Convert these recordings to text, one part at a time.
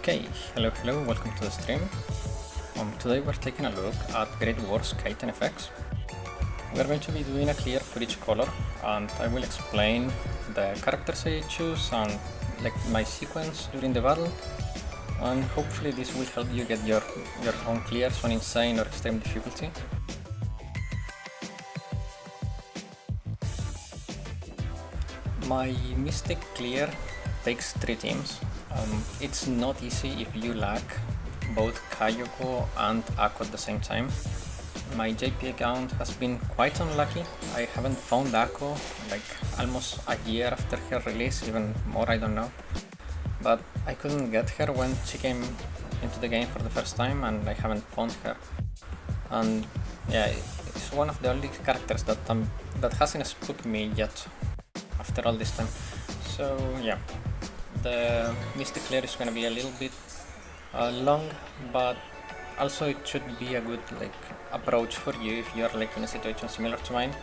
Okay, hello, welcome to the stream. Today we're taking a look at Great Wars Kaiten FX. We're going to be doing a clear for each color, and I will explain the characters I choose and my sequence during the battle, and hopefully this will help you get your own clears on insane or extreme difficulty. My Mystic clear takes 3 teams. It's not easy if you lack both Kayoko and Ako at the same time. My JP account has been quite unlucky. I haven't found Ako almost a year after her release, even more, I don't know. But I couldn't get her when she came into the game for the first time, and I haven't found her. And yeah, it's one of the only characters that hasn't spooked me yet after all this time. So yeah, the Mystic Clear is gonna be a little bit long, but also it should be a good approach for you if you're in a situation similar to mine.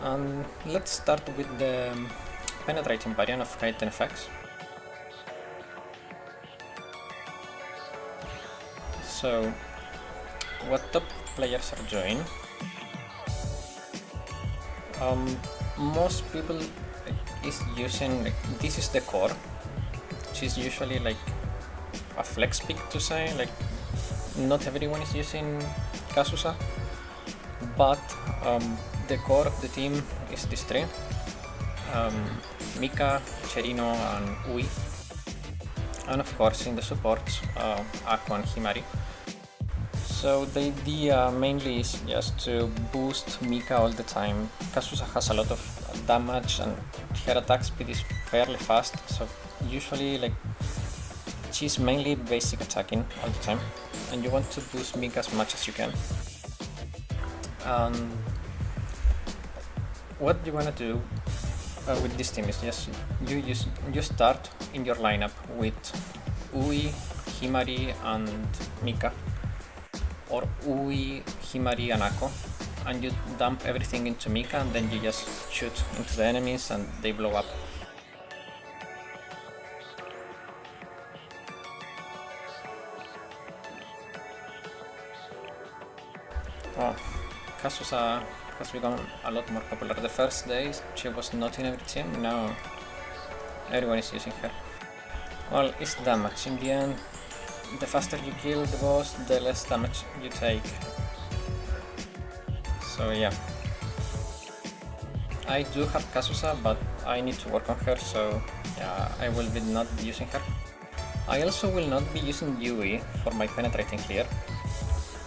And let's start with the penetrating variant of Kaiten FX. So what top players are doing, most people is using this is the core, which is usually a flex pick to say, not everyone is using Kazusa, but the core of the team is these 3, Mika, Cherino and Ui, and of course in the supports Ako and Himari. So the idea mainly is just to boost Mika all the time. Kazusa has a lot of damage and her attack speed is fairly fast, so usually she's mainly basic attacking all the time, and you want to boost Mika as much as you can. What you wanna do with this team is just you start in your lineup with Ui, Himari and Mika, or Ui, Himari and Ako, and you dump everything into Mika and then you just shoot into the enemies and they blow up. Oh, Kazusa has become a lot more popular. The first days she was not in every team, now everyone is using her. Well, it's damage. In the end, the faster you kill the boss, the less damage you take. So yeah. I do have Kazusa, but I need to work on her, so yeah, I will be not using her. I also will not be using Yui for my penetrating clear.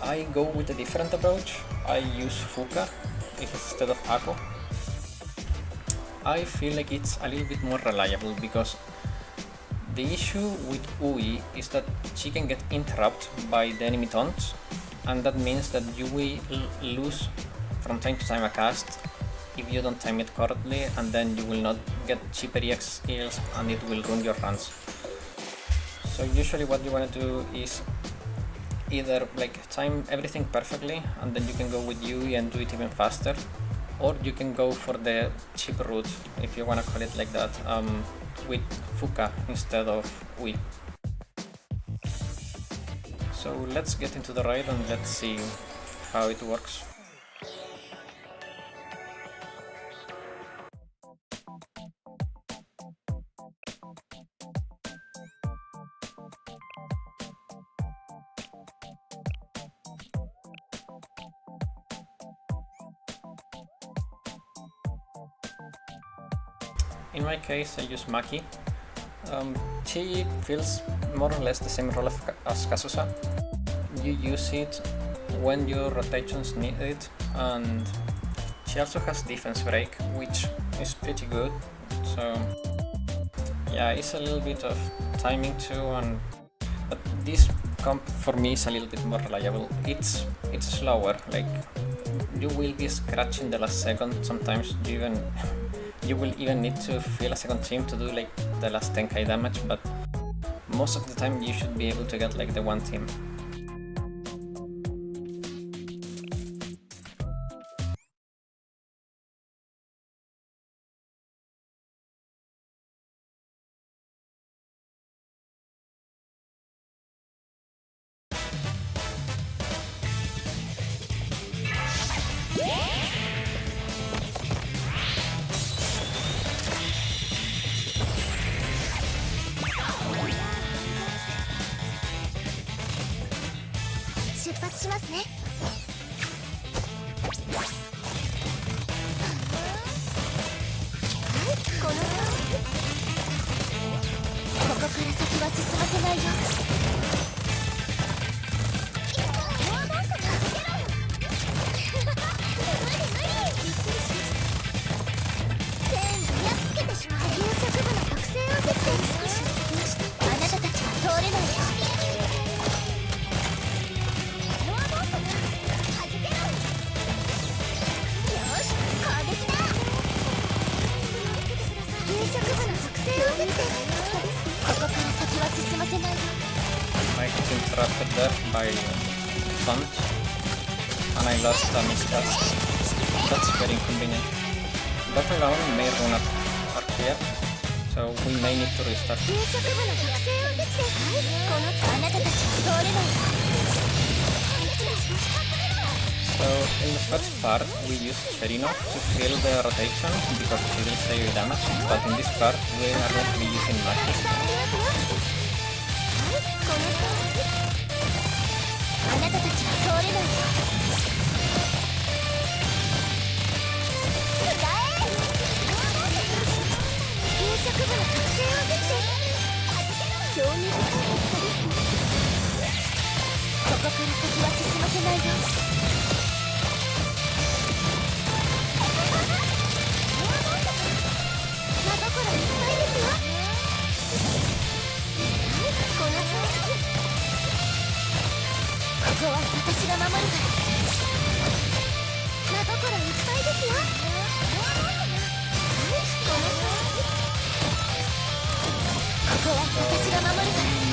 I go with a different approach. I use Fuka instead of Ako. I feel like it's a little bit more reliable because the issue with Ui is that she can get interrupted by the enemy taunts, and that means that you will lose from time to time a cast if you don't time it correctly, and then you will not get cheaper EX skills and it will ruin your runs. So usually what you want to do is either time everything perfectly and then you can go with Yui and do it even faster, or you can go for the cheap route, if you want to call it like that, with Fuka instead of Ui. So let's get into the raid and let's see how it works. In my case, I use Maki. She fills more or less the same role as Kazusa. You use it when your rotations need it, and she also has defense break, which is pretty good. So yeah, it's a little bit of timing too, but this comp for me is a little bit more reliable. It's slower, you will be scratching the last second. Sometimes you will even need to fill a second team to do the last 10k damage, but most of the time you should be able to get the one team. I got interrupted there by Font, and I lost a miscast. That's very inconvenient. Bottom lane may run up here, so we may need to restart. So in the first part we used Serino to fill the rotation because she will save damage, but in this part we are going to be using Maki.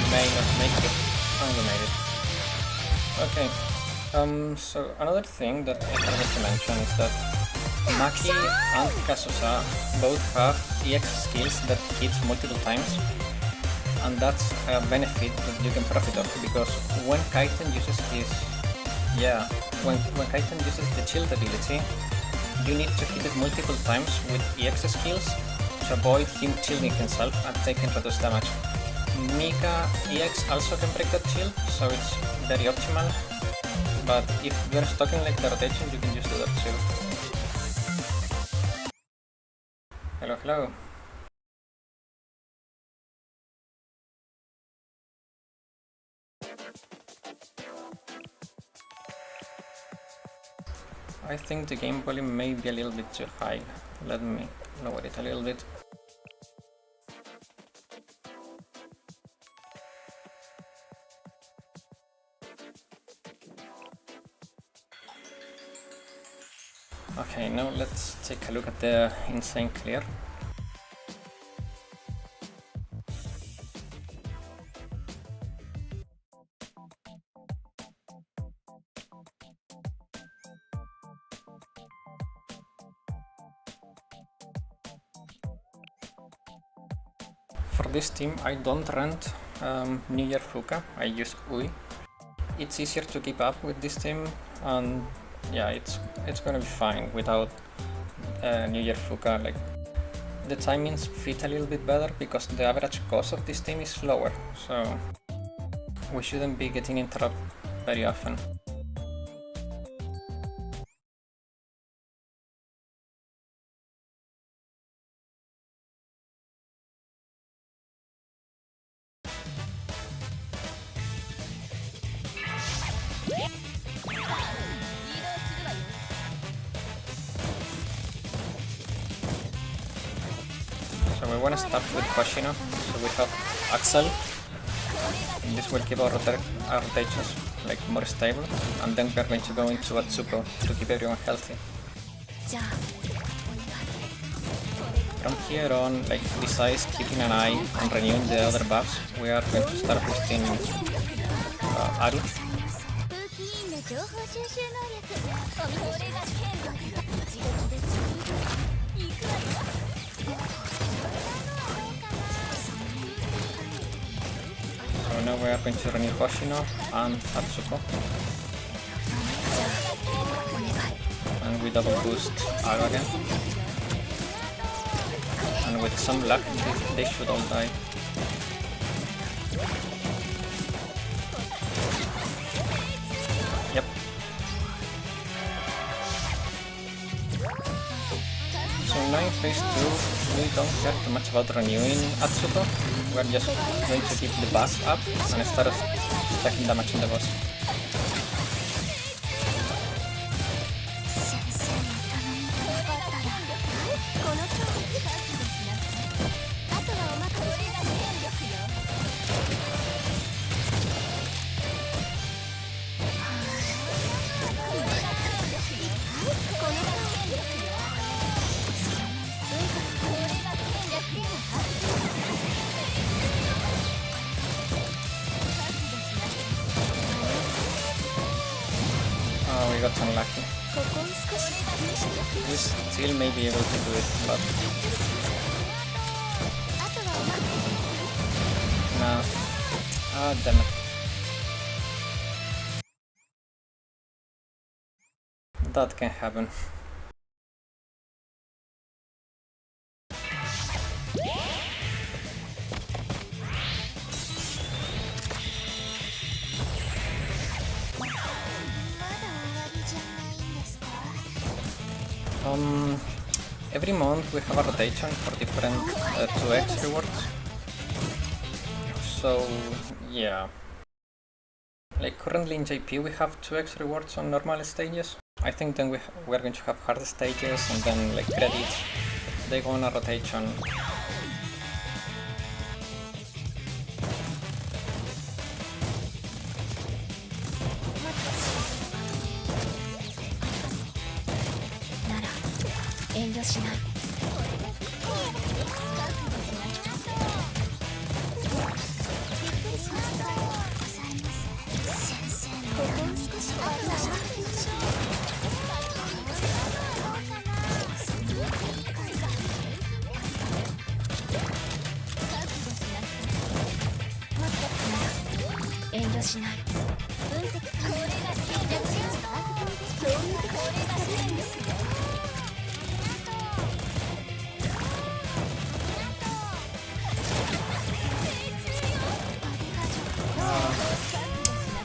May not make it, and we made it. Okay, so another thing that I forgot to mention is that Maki and Kazusa both have EX skills that hit multiple times, and that's a benefit that you can profit of, because when Kaiten uses his... when Kaiten uses the shield ability, you need to hit it multiple times with EX skills to avoid him shielding himself and taking reduced damage. Mika EX also can break that shield, so it's very optimal, but if you're stuck in like the rotation, you can just do that too. Hello, hello. I think the game volume may be a little bit too high. Let me lower it a little bit. Okay, now let's take a look at the insane clear. For this team I don't rent New Year Fuka, I use Ui. It's easier to keep up with this team, and yeah, it's gonna be fine without New Year Fuka. Like, the timings fit a little bit better because the average cost of this team is lower, so we shouldn't be getting interrupted very often. So we want to start with Hoshino, so we have Axel. This will keep our rotations like more stable, and then we are going to go into Atsuko to keep everyone healthy. From here on, like, besides keeping an eye on renewing the other buffs, we are going to start boosting Aru. So now we are going to renew Hoshino and Atsuko. And we double boost Aru again. And with some luck, they should all die. Yep, phase 2, we don't care too much about renewing Atsuko. We're just going to keep the buff up and start stacking damage on the boss. Oh, we got unlucky. We still may be able to do it, but... no. Ah, damn it. That can happen. Every month we have a rotation for different 2x rewards. So yeah, like currently in JP we have 2x rewards on normal stages. I think then we're going to have hard stages and then like credits. They go on a rotation.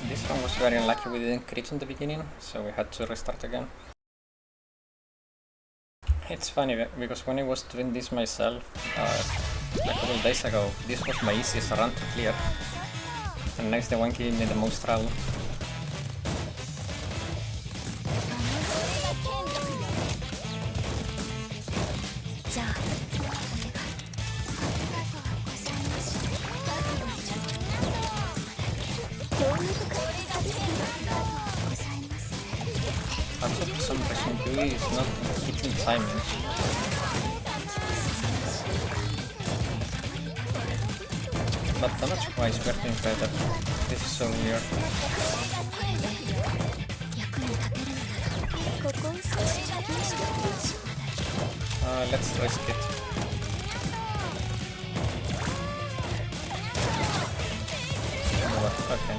This one was very unlucky, we didn't crit in the beginning, so we had to restart again. It's funny because when I was doing this myself a couple days ago, this was my easiest run to clear. And next the one gave me the most trouble. Also for some reason Yui is not hitting timing. But damage wise we're doing better. This is so weird. Let's risk it. Oh, okay.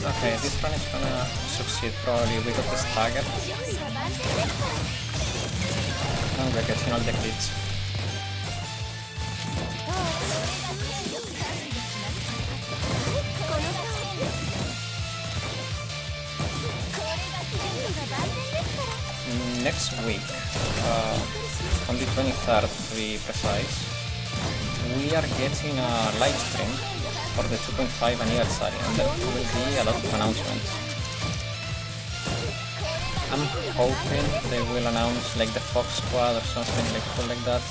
Okay, this one is gonna succeed probably. We got the stagger. And we're getting all the crits. Next week, on the 23rd to be precise, we are getting a live stream for the 2.5 anniversary, and there will be a lot of announcements. I'm hoping they will announce like the Fox Squad or something like cool like that.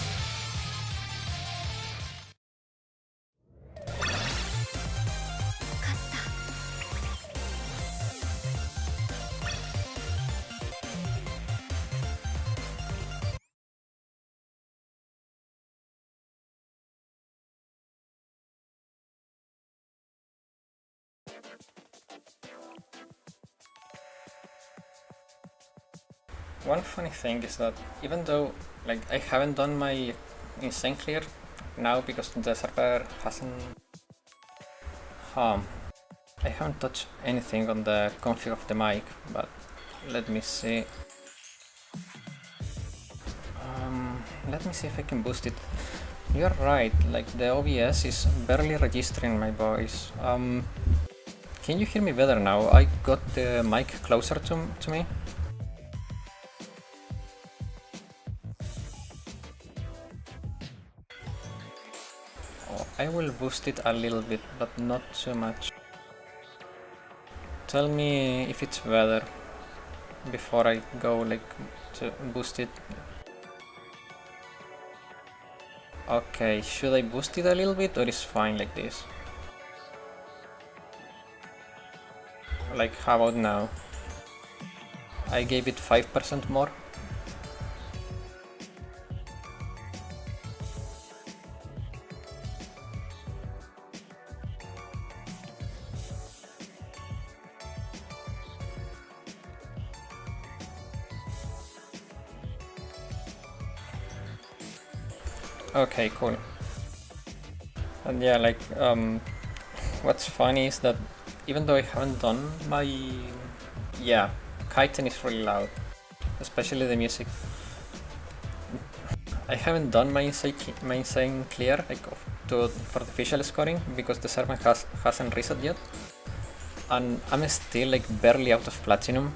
One funny thing is that even though like I haven't done my insane clear now because the server hasn't I haven't touched anything on the config of the mic, but let me see. Let me see if I can boost it. You're right, like the OBS is barely registering my voice. Can you hear me better now? I got the mic closer to me. Oh, I will boost it a little bit, but not too much. Tell me if it's better before I go like to boost it. Okay, should I boost it a little bit or is fine like this? Like how about now? I gave it 5% more. Okay, cool. And yeah, like what's funny is that even though I haven't done my... Yeah, Kaiten is really loud, especially the music. I haven't done my insane clear like for the official scoring because the server hasn't reset yet, and I'm still like barely out of platinum.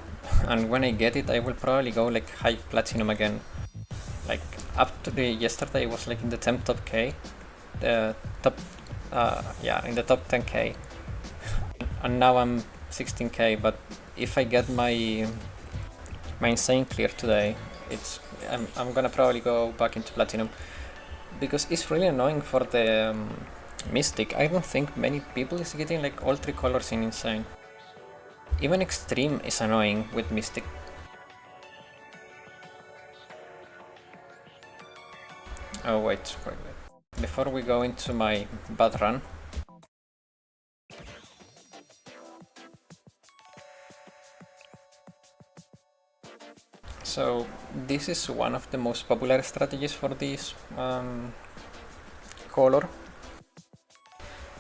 And when I get it, I will probably go like high platinum again. Like up to yesterday, I was like in the 10 top K, the top yeah, in the top 10K, and now I'm 16K. But if I get my insane clear today, I'm gonna probably go back into platinum because it's really annoying for the mystic. I don't think many people is getting like all 3 colors in insane. Even extreme is annoying with mystic. Oh wait. Before we go into my bad run, so this is one of the most popular strategies for this color.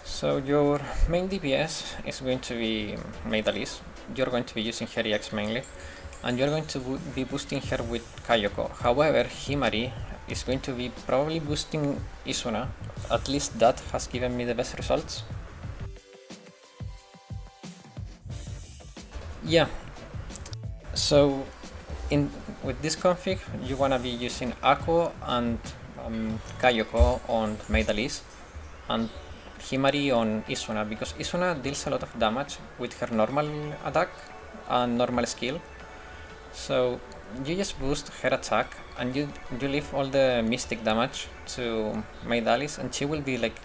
So your main DPS is going to be Maidaliz. You're going to be using her EX mainly, and you're going to be boosting her with Kayoko. However, Himari is going to be probably boosting Isuna. At least that has given me the best results. Yeah. So with this config, you wanna be using Ako and Kayoko on Maidaliz, and Himari on Isuna, because Isuna deals a lot of damage with her normal attack and normal skill. So you just boost her attack and you leave all the mystic damage to Maidaliz, and she will be like,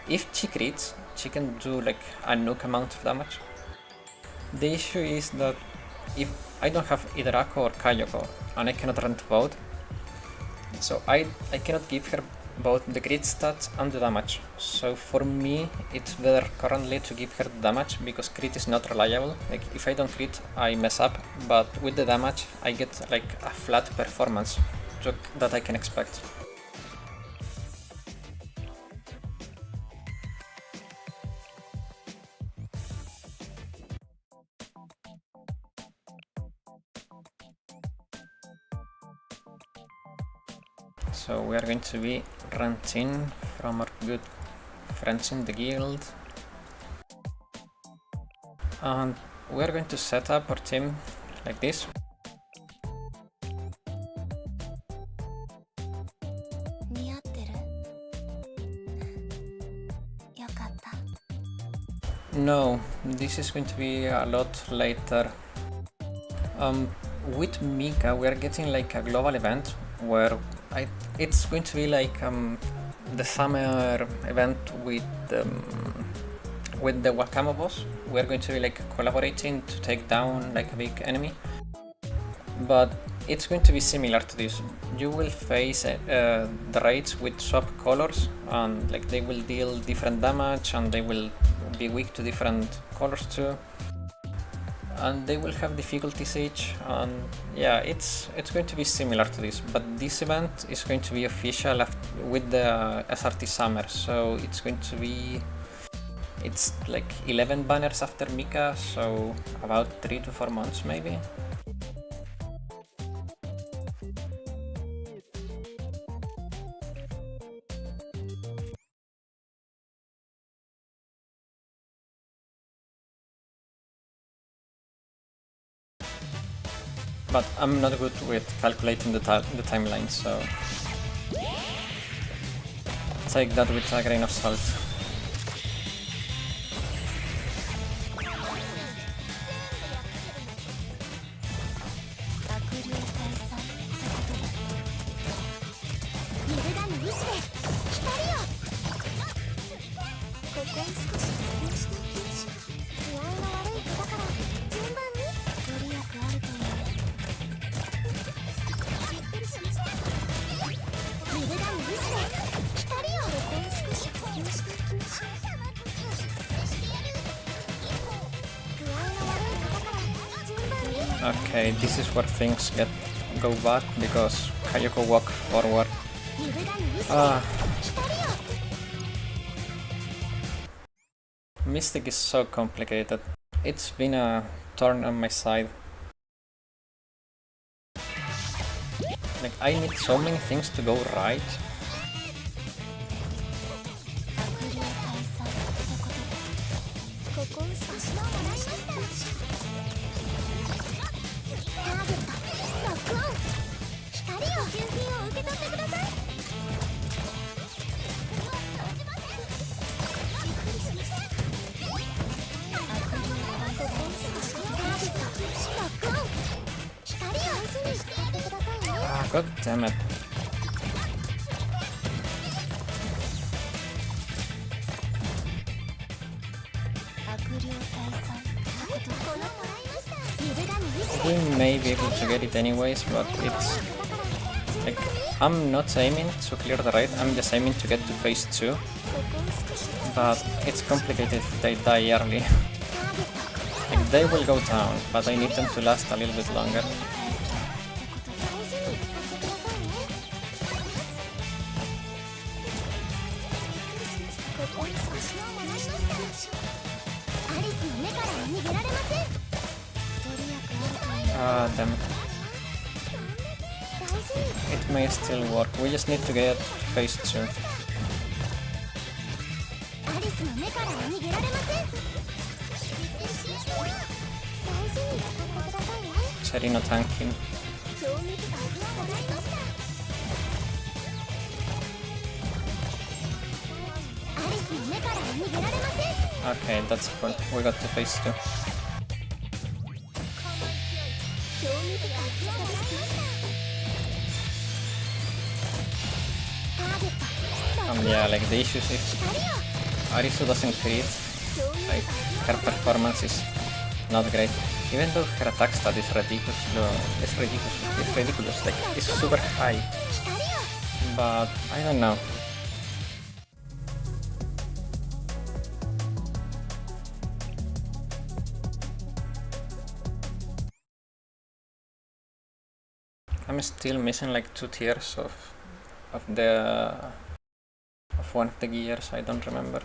if she crits, she can do like a nuke amount of damage. The issue is that if I don't have either Ako or Kayoko, and I cannot run to both, so I cannot give her both the crit stats and the damage. So for me, it's better currently to give her the damage because crit is not reliable. Like if I don't crit, I mess up, but with the damage, I get like a flat performance that I can expect. So we are going to be renting from our good friends in the guild, and we are going to set up our team like this. No, this is going to be a lot later. With Mika, we are getting like a global event where it's going to be like the summer event with the Wakamo boss. We are going to be like collaborating to take down like a big enemy, but it's going to be similar to this. You will face the raids with swap colors, and like they will deal different damage, and they will be weak to different colors too, and they will have difficulties each, and yeah, it's going to be similar to this, but this event is going to be official with the SRT summer, so it's going to be It's like 11 banners after Mika, so about 3 to 4 months maybe. But I'm not good with calculating the timeline, so take that with a grain of salt. Okay, this is where things go bad because Kayoko walked forward. Mystic is so complicated. It's been a thorn on my side. Like, I need so many things to go right. God damn it. We may be able to get it anyways, but it's like, I'm not aiming to clear the raid, I'm just aiming to get to phase 2. But it's complicated if they die early. Like, they will go down, but I need them to last a little bit longer. Damn it. It may still work, we just need to get phase 2. Serino tanking. Okay, that's cool. We got to phase 2. Yeah, like the issue is if Arisu doesn't crit, like her performance is not great. Even though her attack stat is ridiculous, like it's super high. But I don't know. I'm still missing like 2 tiers of one of the gears, I don't remember.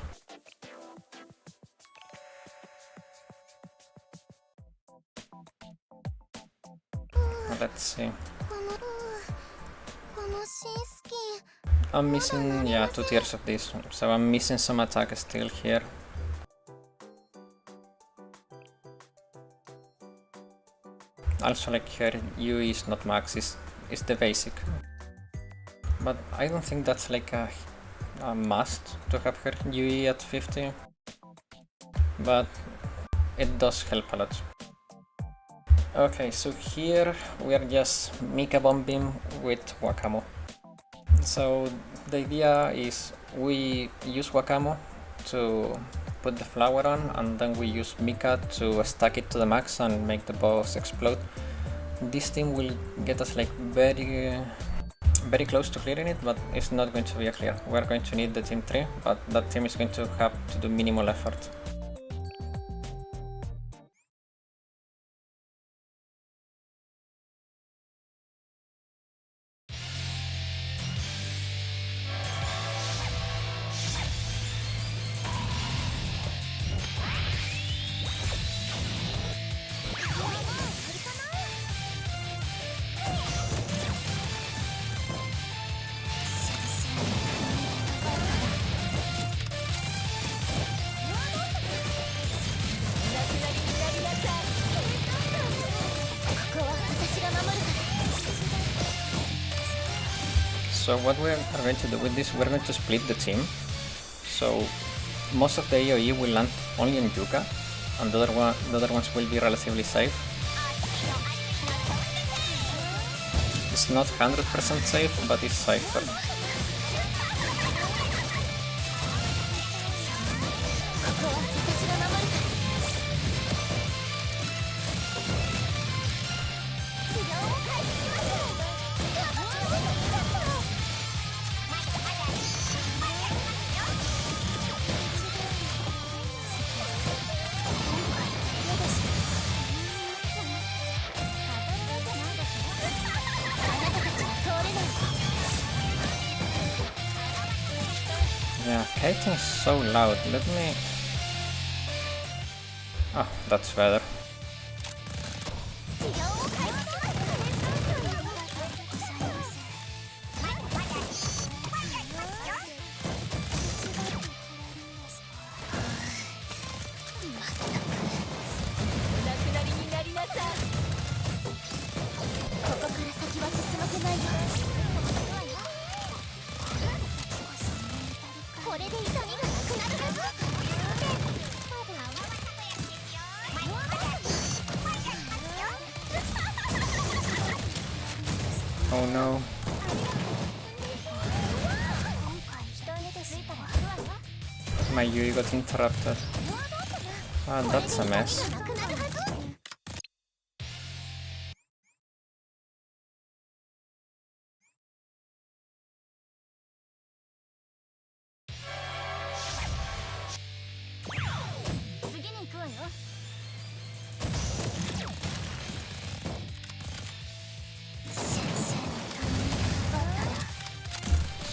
Let's see. I'm missing, yeah, 2 tiers of this, so I'm missing some attack still here. Also, like, her UE is not max, is the basic. But I don't think that's like a must to have her UE at 50. But it does help a lot. Okay, so here we are just Mika bombing with Wakamo. So the idea is we use Wakamo to put the flower on, and then we use Mika to stack it to the max and make the boss explode. This team will get us like very close to clearing it, but it's not going to be a clear. We're going to need the team 3, but that team is going to have to do minimal effort. So what we are going to do with this, we're going to split the team. So most of the AoE will land only on Yuka, and the other ones will be relatively safe. It's not 100% safe, but it's safer. Yeah, Kaiten is so loud. Let me... Oh, that's better. Oh no. My Yui got interrupted. Ah, that's a mess.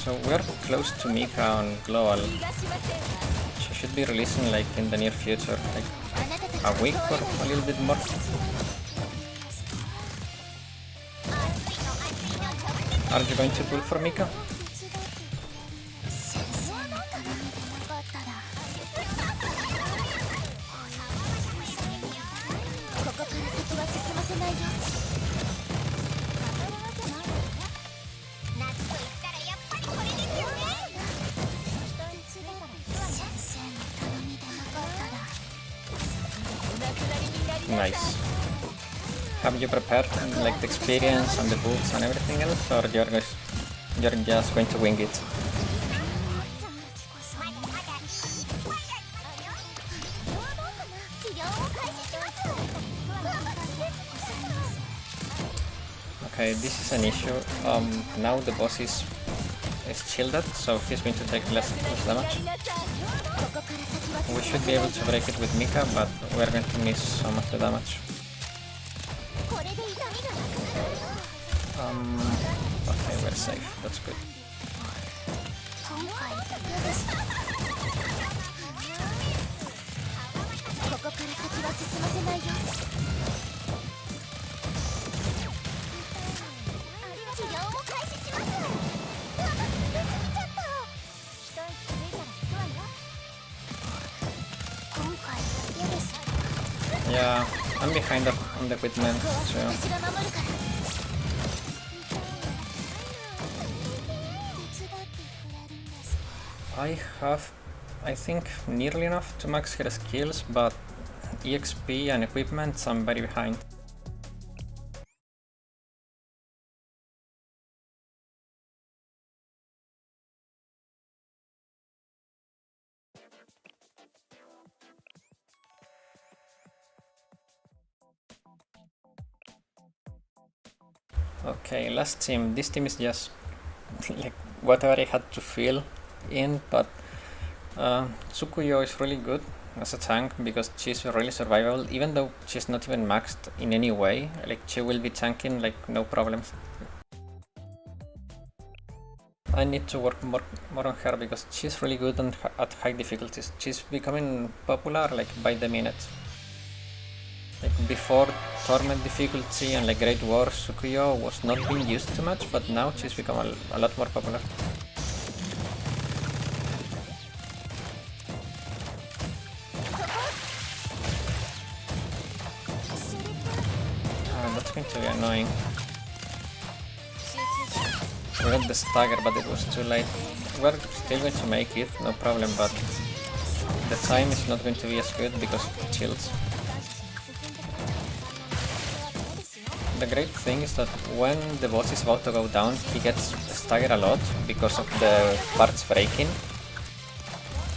So we're close to Mika on Global. She should be releasing like in the near future, like a week or a little bit more. Are you going to pull for Mika? Nice. Have you prepared like the experience and the books and everything else, or you're just going to wing it? Okay, this is an issue. Now the boss is shielded, so he's going to take less damage. We should be able to break it with Mika, but we're going to miss some of the damage. Okay, we're safe. That's good. Yeah, I'm behind on the equipment too. I have, I think, nearly enough to max her skills, but EXP and equipment I'm very behind. Okay, last team. This team is just like whatever I had to fill in, but Tsukuyo is really good as a tank because she's really survivable, even though she's not even maxed in any way. Like, she will be tanking like no problems. I need to work more on her because she's really good at high difficulties. She's becoming popular like by the minute. Like before Torment difficulty and like Great War, Tsukuyo was not being used too much, but now she's become a lot more popular. That's going to be annoying. We forgot the stagger, but it was too late. We're still going to make it, no problem, but the time is not going to be as good because of the shields. The great thing is that when the boss is about to go down, he gets staggered a lot because of the parts breaking,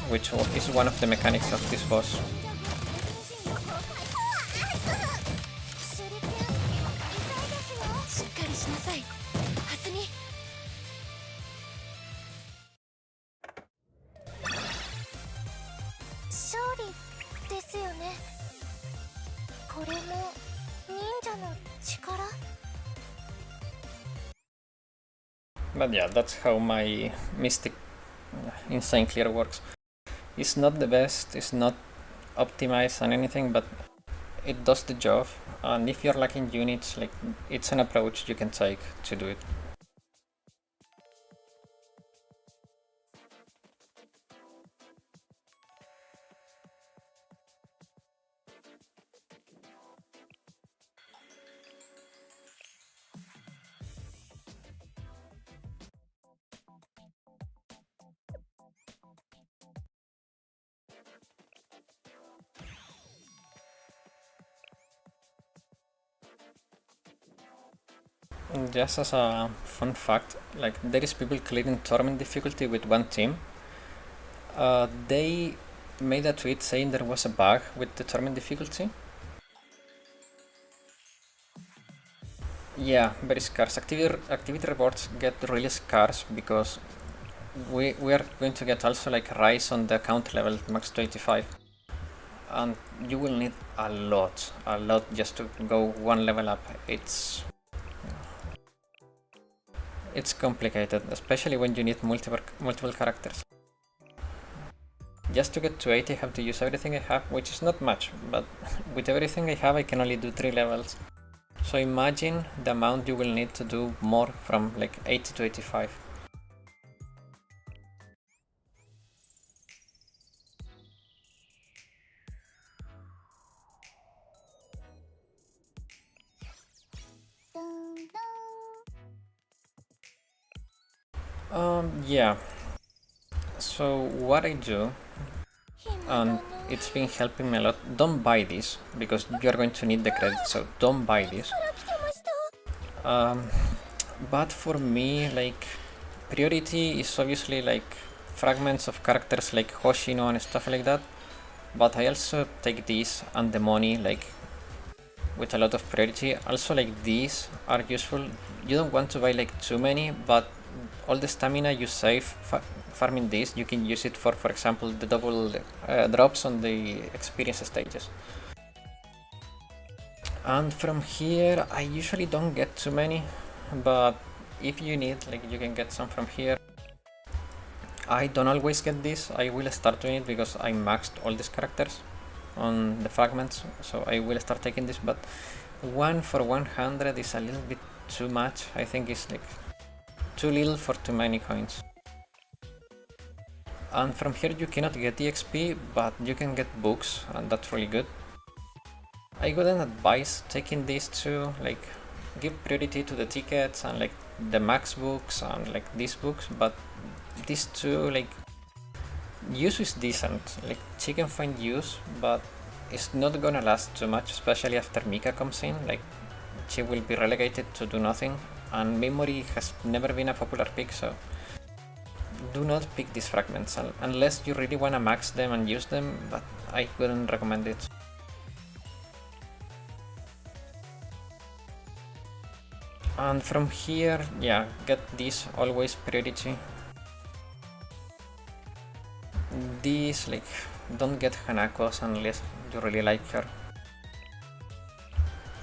which is one of the mechanics of this boss. But yeah, that's how my Mystic Insane Clear works. It's not the best, it's not optimized on anything, but it does the job, and if you're lacking units, like, it's an approach you can take to do it. Just as a fun fact, like, there is people clearing Torment difficulty with one team. They made a tweet saying there was a bug with the Torment difficulty. Yeah, very scarce. Activity rewards get really scarce because we are going to get also like rise on the count level max to 85. And you will need a lot just to go one level up. It's complicated, especially when you need multiple characters. Just to get to 80 I have to use everything I have, which is not much, but with everything I have I can only do 3 levels. So imagine the amount you will need to do more from like 80 to 85. Yeah. So what I do, and it's been helping me a lot, don't buy this, because you're going to need the credit, so don't buy this. But for me, like, priority is obviously like fragments of characters like Hoshino and stuff like that, but I also take these and the money like with a lot of priority. Also, like, these are useful. You don't want to buy like too many, but all the stamina you save farming these, you can use it for example, the double drops on the experience stages. And from here, I usually don't get too many, but if you need, like, you can get some from here. I don't always get this. I will start doing it because I maxed all these characters on the fragments, so I will start taking this, but 1 for 100 is a little bit too much. I think it's like too little for too many coins. And from here you cannot get the XP, but you can get books, and that's really good. I wouldn't advise taking these two, like, give priority to the tickets and like the max books and like these books, but these two, like, use is decent, like she can find use, but it's not gonna last too much, especially after Mika comes in. Like, she will be relegated to do nothing, and memory has never been a popular pick, so do not pick these fragments unless you really wanna max them and use them, but I wouldn't recommend it. And from here, yeah, get these always priority. These, like, don't get Hanako's unless you really like her.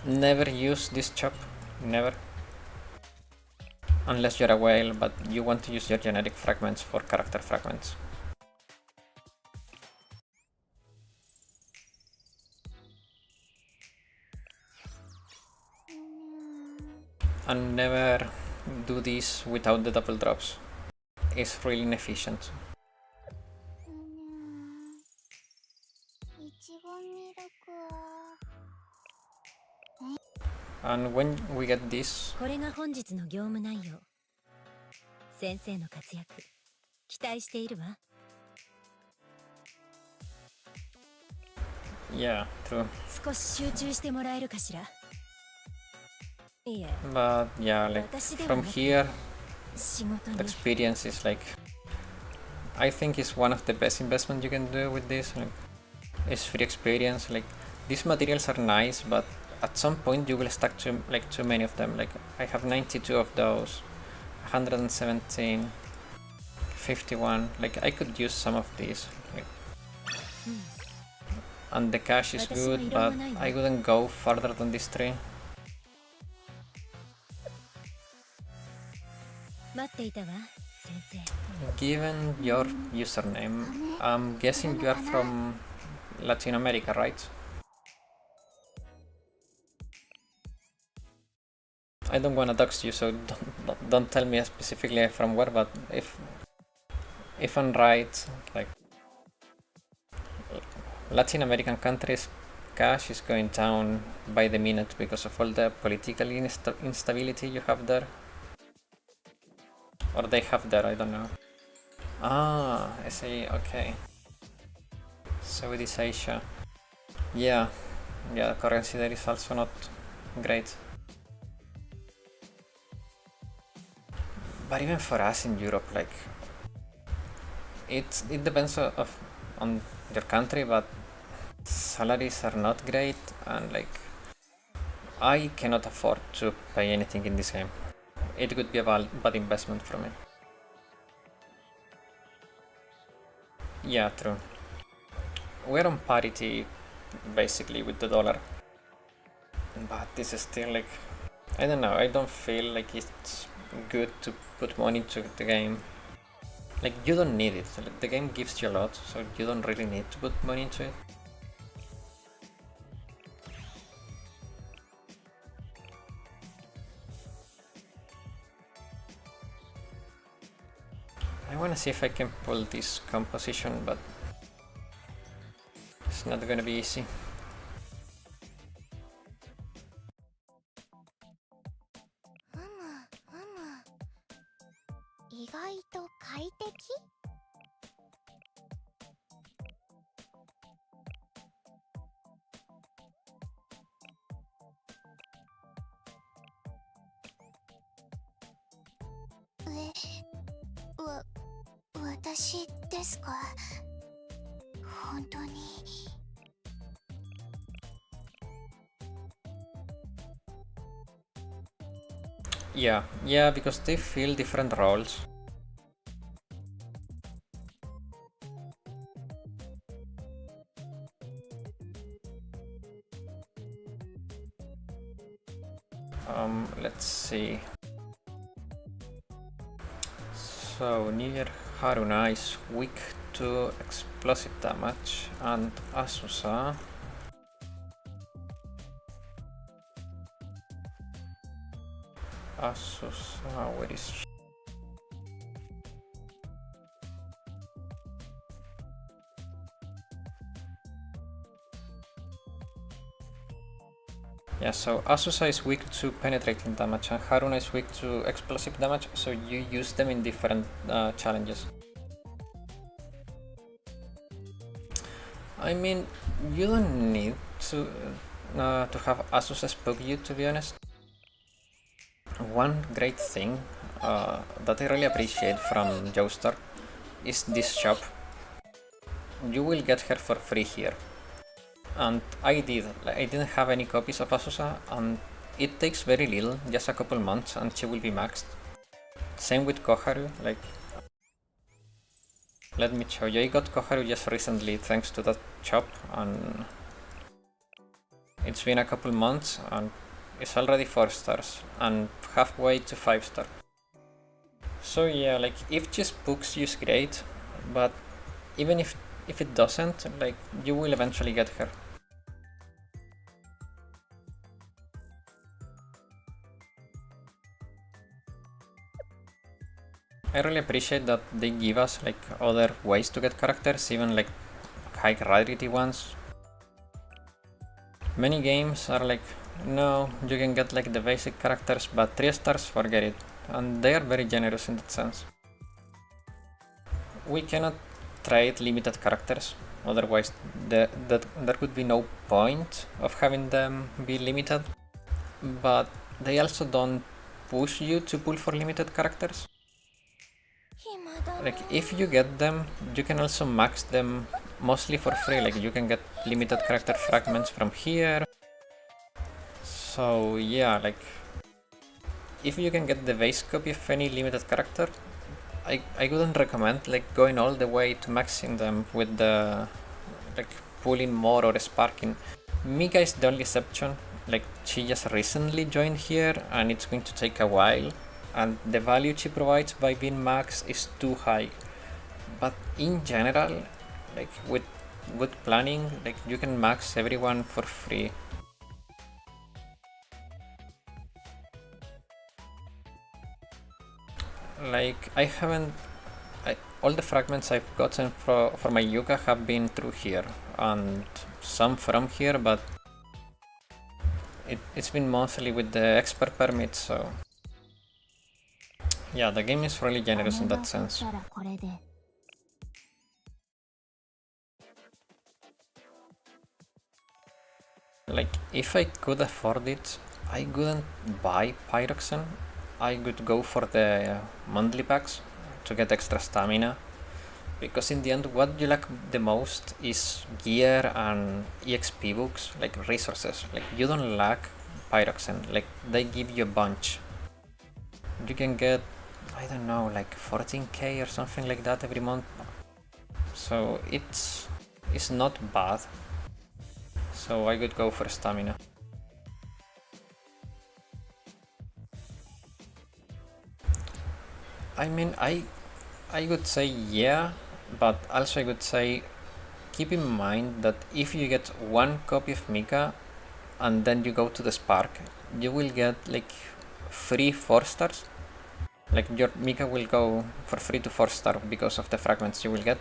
Never use this chop, never. Unless you're a whale, but you want to use your genetic fragments for character fragments. And never do this without the double drops. It's really inefficient. And when we get this, これが本日の業務内容。先生の活躍期待しているわ。 Yeah, true. 少し集中してもらえるかしら。いえ、 But yeah, like 私では from なく here, 仕事 the に experience is like, I think is one of the best investment you can do with this. Like, it's free experience. Like, these materials are nice, but at some point you will stack too many of them. Like, I have 92 of those, 117, 51. Like, I could use some of these. Like, and the cash is good, but I wouldn't go further than this tree. 待っていたわ、先生。 Given your username, I'm guessing you are from Latin America, right? I don't wanna dox you, so don't tell me specifically from where, but if I'm right, like Latin American countries, cash is going down by the minute because of all the political instability you have there. Or they have there, I don't know. Ah, I see, okay. Southeast Asia. Yeah, the currency there is also not great. But even for us in Europe, like, it depends on your country, but salaries are not great, and like, I cannot afford to pay anything in this game. It could be a bad investment for me. Yeah, true. We're on parity basically with the dollar, but this is still like, I don't know, I don't feel like it's good to put money into the game. Like, you don't need it. Like, the game gives you a lot, so you don't really need to put money into it. I wanna see if I can pull this composition, but it's not gonna be easy. 意外と快適？私ですか？本当に。Yeah, because they fill different roles. Let's see. So Nier Haruna is weak to explosive damage, and Asusa where is she? Yeah, so Asusa is weak to penetrating damage and Haruna is weak to explosive damage, so you use them in different challenges. I mean, you don't need to have Asusa spook you, to be honest. One great thing that I really appreciate from Joestar is this shop. You will get her for free here. And I didn't have any copies of Asusa, and it takes very little, just a couple months, and she will be maxed. Same with Koharu, like, let me show you, I got Koharu just recently thanks to that shop, and it's been a couple months, and it's already 4 stars, and halfway to 5 star. So yeah, like, if she spooks you is great, but even if it doesn't, like, you will eventually get her. I really appreciate that they give us like other ways to get characters, even like high rarity ones. Many games are like, no, you can get like the basic characters, but 3 stars, forget it. And they are very generous in that sense. we cannot trade limited characters, otherwise there would be no point of having them be limited, but they also don't push you to pull for limited characters. Like, if you get them, you can also max them mostly for free. Like, you can get limited character fragments from here. So yeah, like, if you can get the base copy of any limited character, I wouldn't recommend like going all the way to maxing them with the like pulling more or sparking. Mika is the only exception. Like, she just recently joined here and it's going to take a while, and the value she provides by being max is too high. But in general, like with good planning, like you can max everyone for free. Like, all the fragments I've gotten for my Yuga have been through here, and some from here, but it's been mostly with the expert permit, so yeah, the game is really generous in that sense. Like, if I could afford it, I wouldn't buy Pyroxen. I would go for the monthly packs to get extra stamina, because in the end what you lack the most is gear and EXP books, like resources. Like, you don't lack Pyroxen, like they give you a bunch. You can get, I don't know, like 14k or something like that every month, so it's not bad. So I would go for stamina. I mean, I would say yeah, but also I would say keep in mind that if you get one copy of Mika and then you go to the Spark, you will get like 3 4-stars. Like, your Mika will go for 3 to 4-star because of the fragments you will get.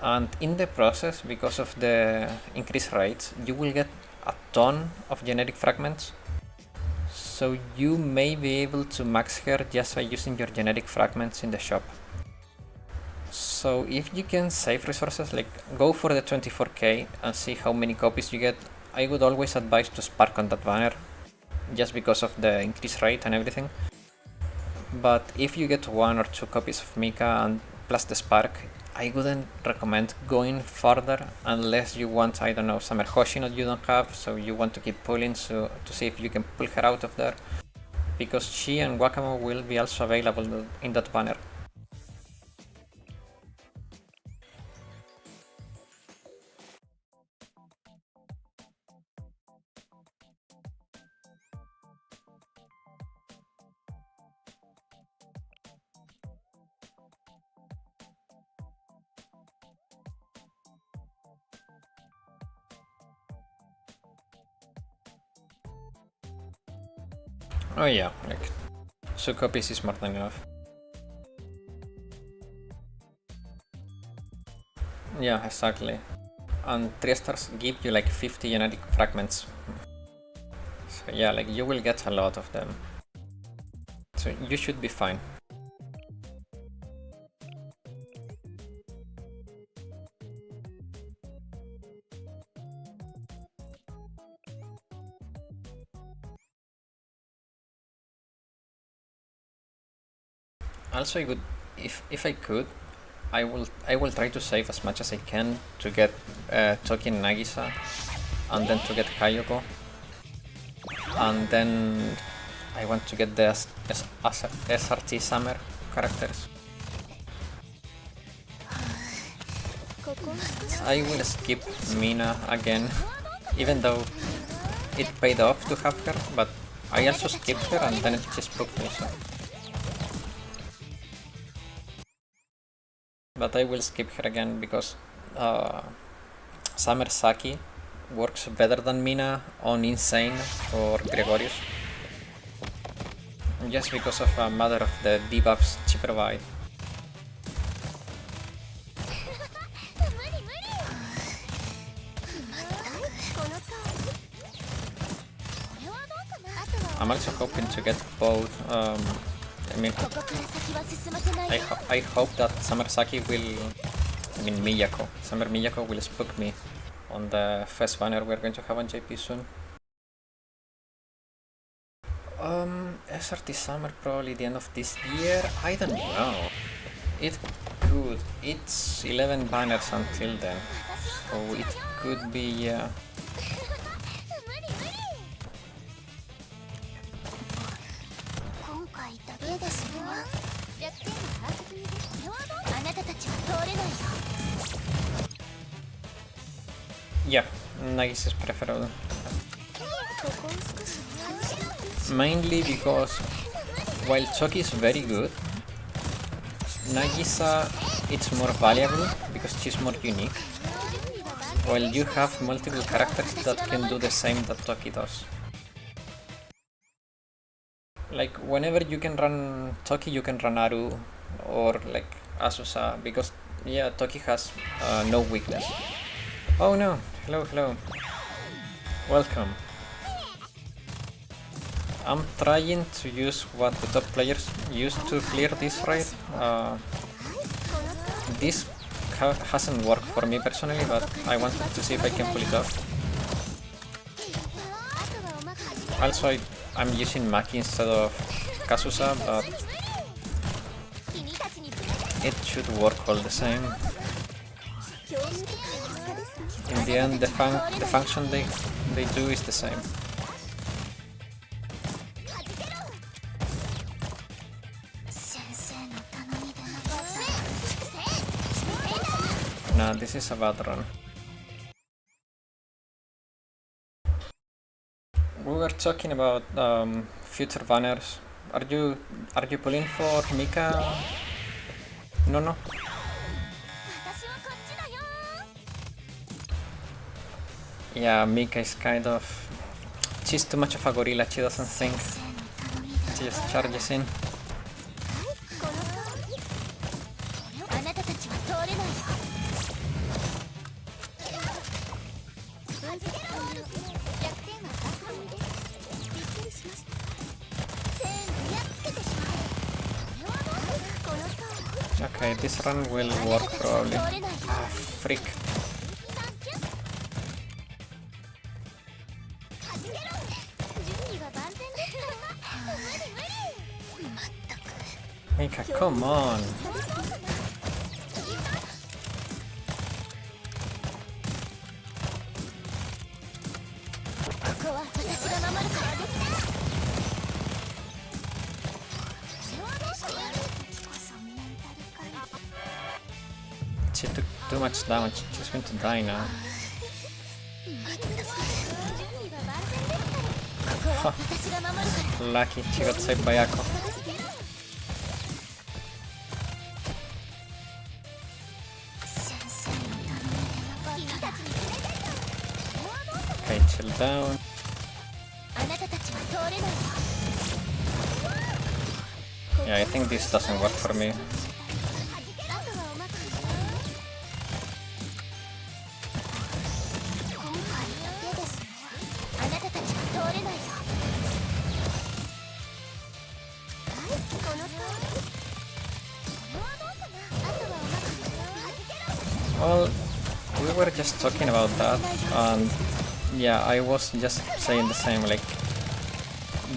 And in the process, because of the increased rates, you will get a ton of generic fragments. So you may be able to max her just by using your generic fragments in the shop. So if you can save resources, like go for the 24k and see how many copies you get. I would always advise to spark on that banner, just because of the increased rate and everything. But if you get 1 or 2 copies of Mika and plus the spark, I wouldn't recommend going further unless you want, I don't know, Summer Hoshino you don't have, so you want to keep pulling to see if you can pull her out of there, because she and Wakamo will be also available in that banner. Oh yeah, like 2 copies is more than enough. Yeah, exactly. And 3 stars give you like 50 genetic fragments. So yeah, like you will get a lot of them. So you should be fine. Also, I would, if I could, I will try to save as much as I can to get Toki and Nagisa, and then to get Kayoko, and then I want to get the SRT Summer characters. I will skip Mina again, even though it paid off to have her, but I also skipped her and then it just spooked me, so. But I will skip her again because Summer Saki works better than Mina on Insane or Gregorius, just because of a matter of the debuffs she provides. I'm also hoping to get both I mean, ここから先は進ませないよ I hope that Summer Saki will, I mean Miyako, Summer Miyako will spook me on the first banner we're going to have on JP soon. SRT Summer probably the end of this year, I don't know. It could, it's 11 banners until then, so it could be, yeah. 今回だけですよ。弱点は把握済みです。あなたたちは通れないよ。 Yeah, Nagis is preferable. Mainly because while Choki is very good, Nagisa it's more valuable because she's more unique, while you have multiple characters that can do the same that Toki does. Like whenever you can run Toki, you can run Aru or like Asusa, because yeah, Toki has no weakness. Oh no, hello, hello. Welcome. I'm trying to use what the top players use to clear this raid. This hasn't worked for me personally, but I wanted to see if I can pull it off. Also, I'm using Maki instead of Kasusa, but it should work all the same. In the end, the function they do is the same. Nah, this is a bad run. We were talking about future banners. Are you pulling for Mika? No. Yeah, Mika is kind of... she's too much of a gorilla, she doesn't think. She just charges in. Okay, this run will work probably. Ah, freak. Mika, come on! She took too much damage, she's going to die now. Huh. Lucky, she got saved by Akko. Okay, chill down. Yeah, I think this doesn't work for me. Well, we were just talking about that, and yeah, I was just saying the same, like,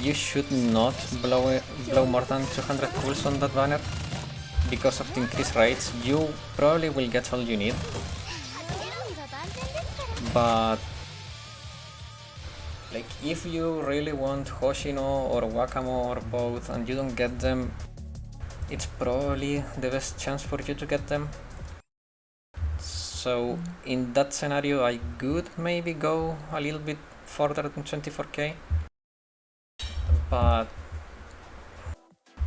you should not blow more than 200 pulls on that banner, because of the increased rates. You probably will get all you need, but like, if you really want Hoshino or Wakamo or both and you don't get them, it's probably the best chance for you to get them. So in that scenario, I could maybe go a little bit further than 24k, but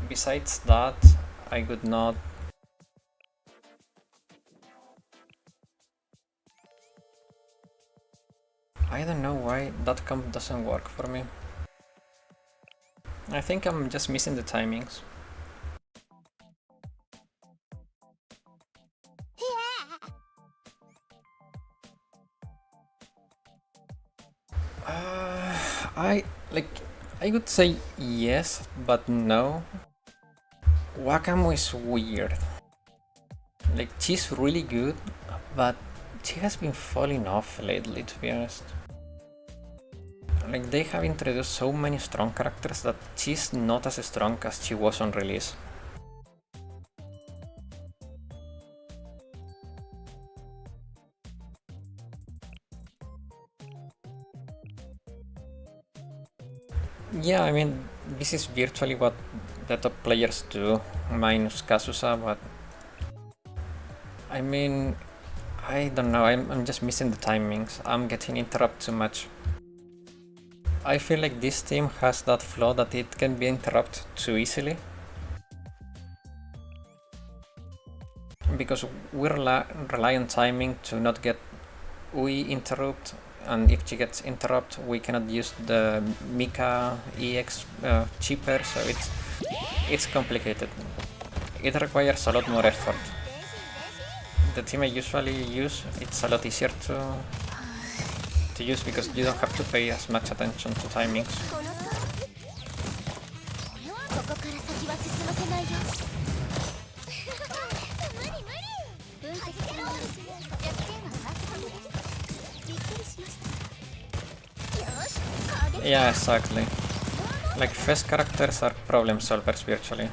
besides that, I would not. I don't know why that comp doesn't work for me. I think I'm just missing the timings. I would say yes, but no. Wakamu is weird. Like, she's really good, but she has been falling off lately, to be honest. Like, they have introduced so many strong characters that she's not as strong as she was on release. Yeah, I mean, this is virtually what the top players do, minus Kazusa, but I mean, I don't know, I'm just missing the timings. I'm getting interrupted too much. I feel like this team has that flaw that it can be interrupted too easily. Because we rely on timing to not get Ui interrupt, and if she gets interrupt, we cannot use the Mika EX cheaper, so it's complicated. It requires a lot more effort. The team I usually use, it's a lot easier to use because you don't have to pay as much attention to timings. Yeah, exactly. Like, first characters are problem solvers virtually.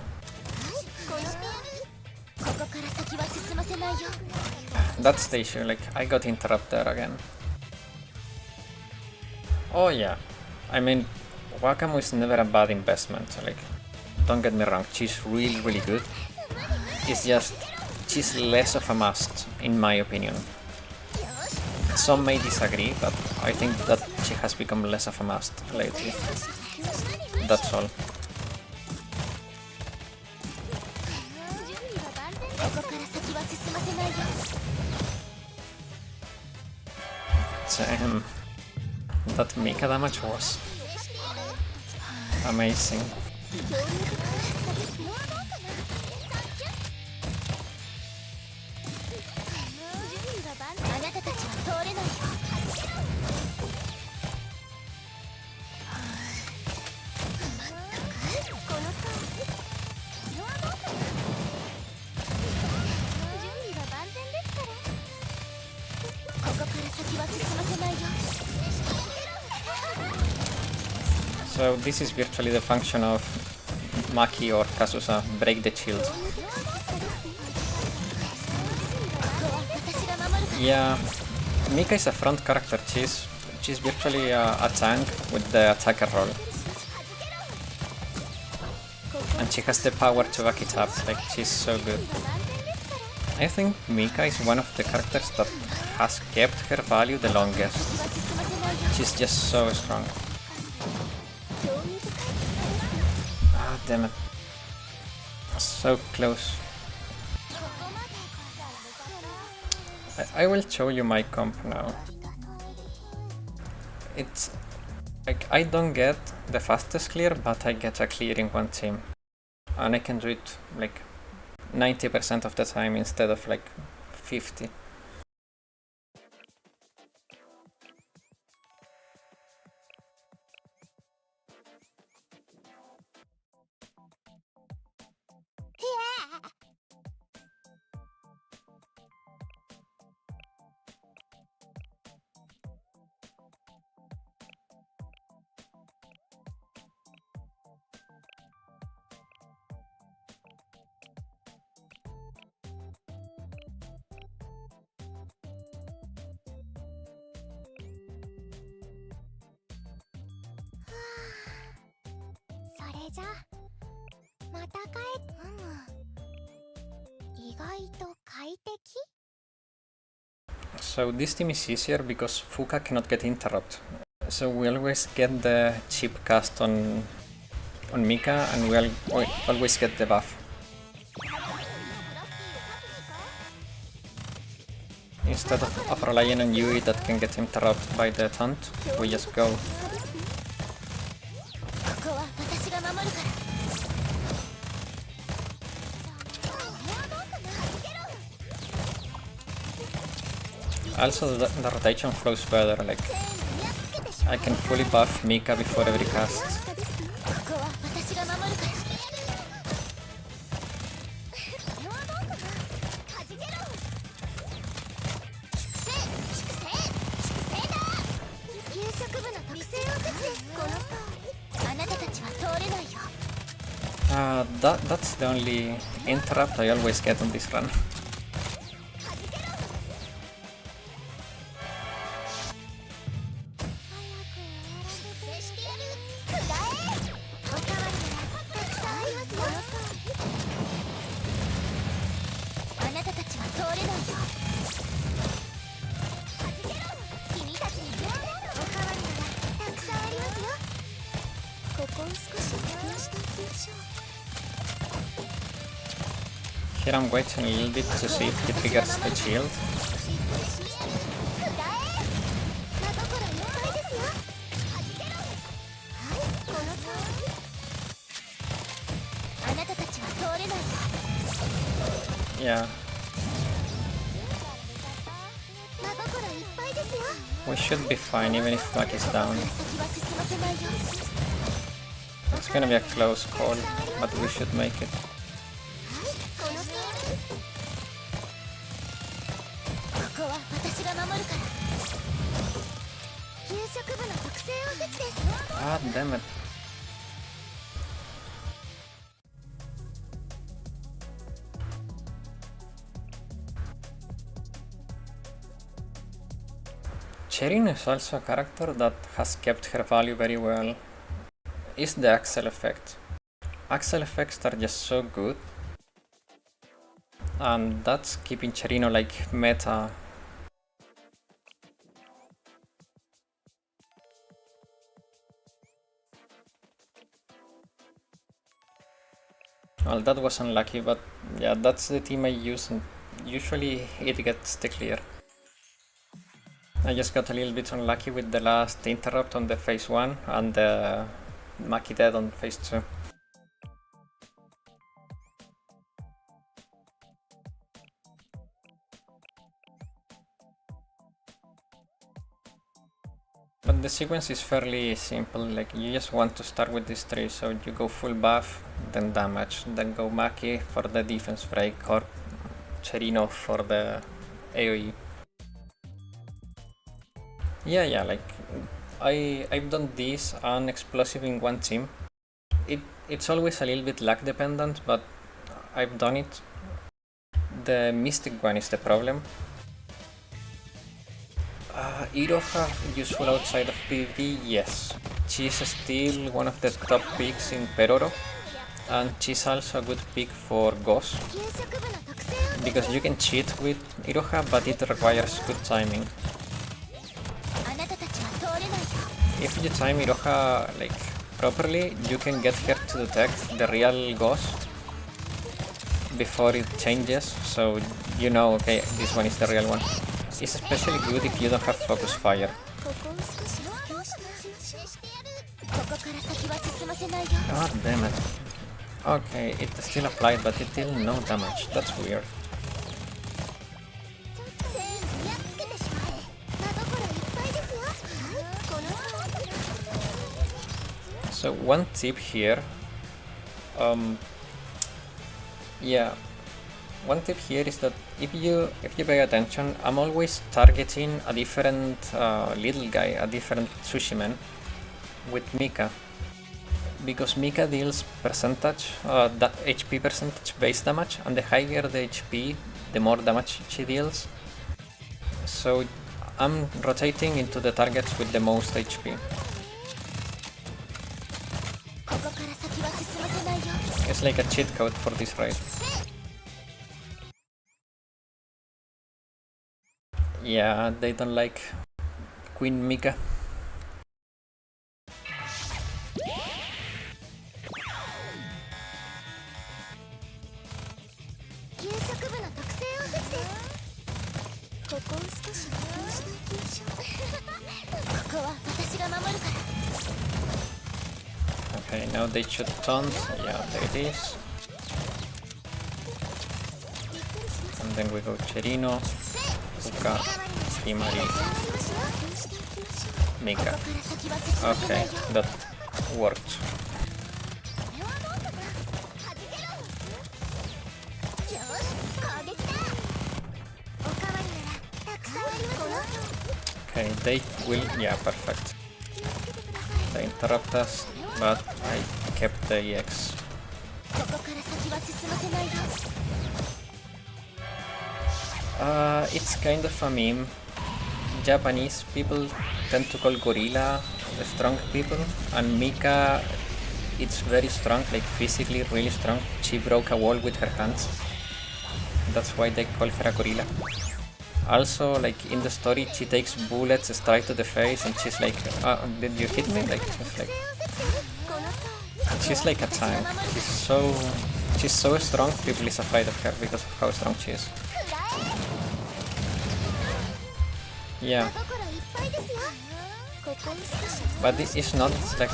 That's the issue, like, I got interrupted there again. Oh yeah, I mean, Wakamu is never a bad investment, like, don't get me wrong, she's really good. It's just, she's less of a must, in my opinion. Some may disagree, but I think that she has become less of a must lately. That's all. Damn. That Mika damage was amazing. So this is virtually the function of Maki or Kazusa, break the shield. Yeah, Mika is a front character, she's virtually a tank with the attacker role. And she has the power to back it up, like, she's so good. I think Mika is one of the characters that has kept her value the longest. She's just so strong. Ah, damn it. So close. I will show you my comp now. It's like, I don't get the fastest clear, but I get a clear in one team. And I can do it like 90% of the time instead of like 50. So this team is easier because Fuka cannot get interrupt. So we always get the chip cast on Mika, and we always get the buff. Instead of relying on Yui that can get interrupted by the taunt, we just go. Also, the rotation flows better, like, I can fully buff Mika before every cast. That's the only interrupt I always get on this run. Here I'm waiting a little bit to see if he triggers the shield. Yeah. We should be fine even if Mac is down. It's gonna be a close call, but we should make it. Ah, damn it. Cherin is also a character that has kept her value very well. Is the Axel effect. Axel effects are just so good. And that's keeping Cherino like meta. Well, that was unlucky, but yeah, that's the team I use and usually it gets the clear. I just got a little bit unlucky with the last interrupt on the phase 1 and the Maki dead on phase 2. But the sequence is fairly simple, like you just want to start with these 3, so you go full buff, then damage, then go Maki for the defense break or Cherino for the AoE. Yeah, like I've done this and explosive in one team. It's always a little bit lag dependent, but I've done it. The Mystic one is the problem. Iroha useful outside of PvP, yes. She's still one of the top picks in Peroro, and she's also a good pick for Ghost, because you can cheat with Iroha, but it requires good timing. If you time Iroha like properly, you can get her to detect the real Ghost before it changes, so you know, okay, this one is the real one. It's especially good if you don't have focus fire. God damn it. Okay, it still applied, but it did no damage. That's weird. So one tip here, one tip here is that if you pay attention, I'm always targeting a different little guy, a different Tsushimen with Mika, because Mika deals percentage, that HP percentage base damage, and the higher the HP, the more damage she deals. So I'm rotating into the targets with the most HP. It's like a cheat code for this raid. Yeah, they don't like Queen Mika. Okay, now they should taunt. Yeah, there it is. And then we go Cherino, Uka, Himari, Mika. Okay, that worked. Okay, they will, yeah, perfect. the interrupt us, but I kept the EX. ここから先は進ませないよ It's kind of a meme. Japanese people tend to call gorilla the strong people, and Mika, it's very strong, like physically really strong. She broke a wall with her hands. That's why they call her a gorilla. Also, like in the story, she takes bullets straight to the face, and she's like, "Did you hit me?" Like she's like a tank. She's so strong. People is afraid of her because of how strong she is. Yeah. But it's not like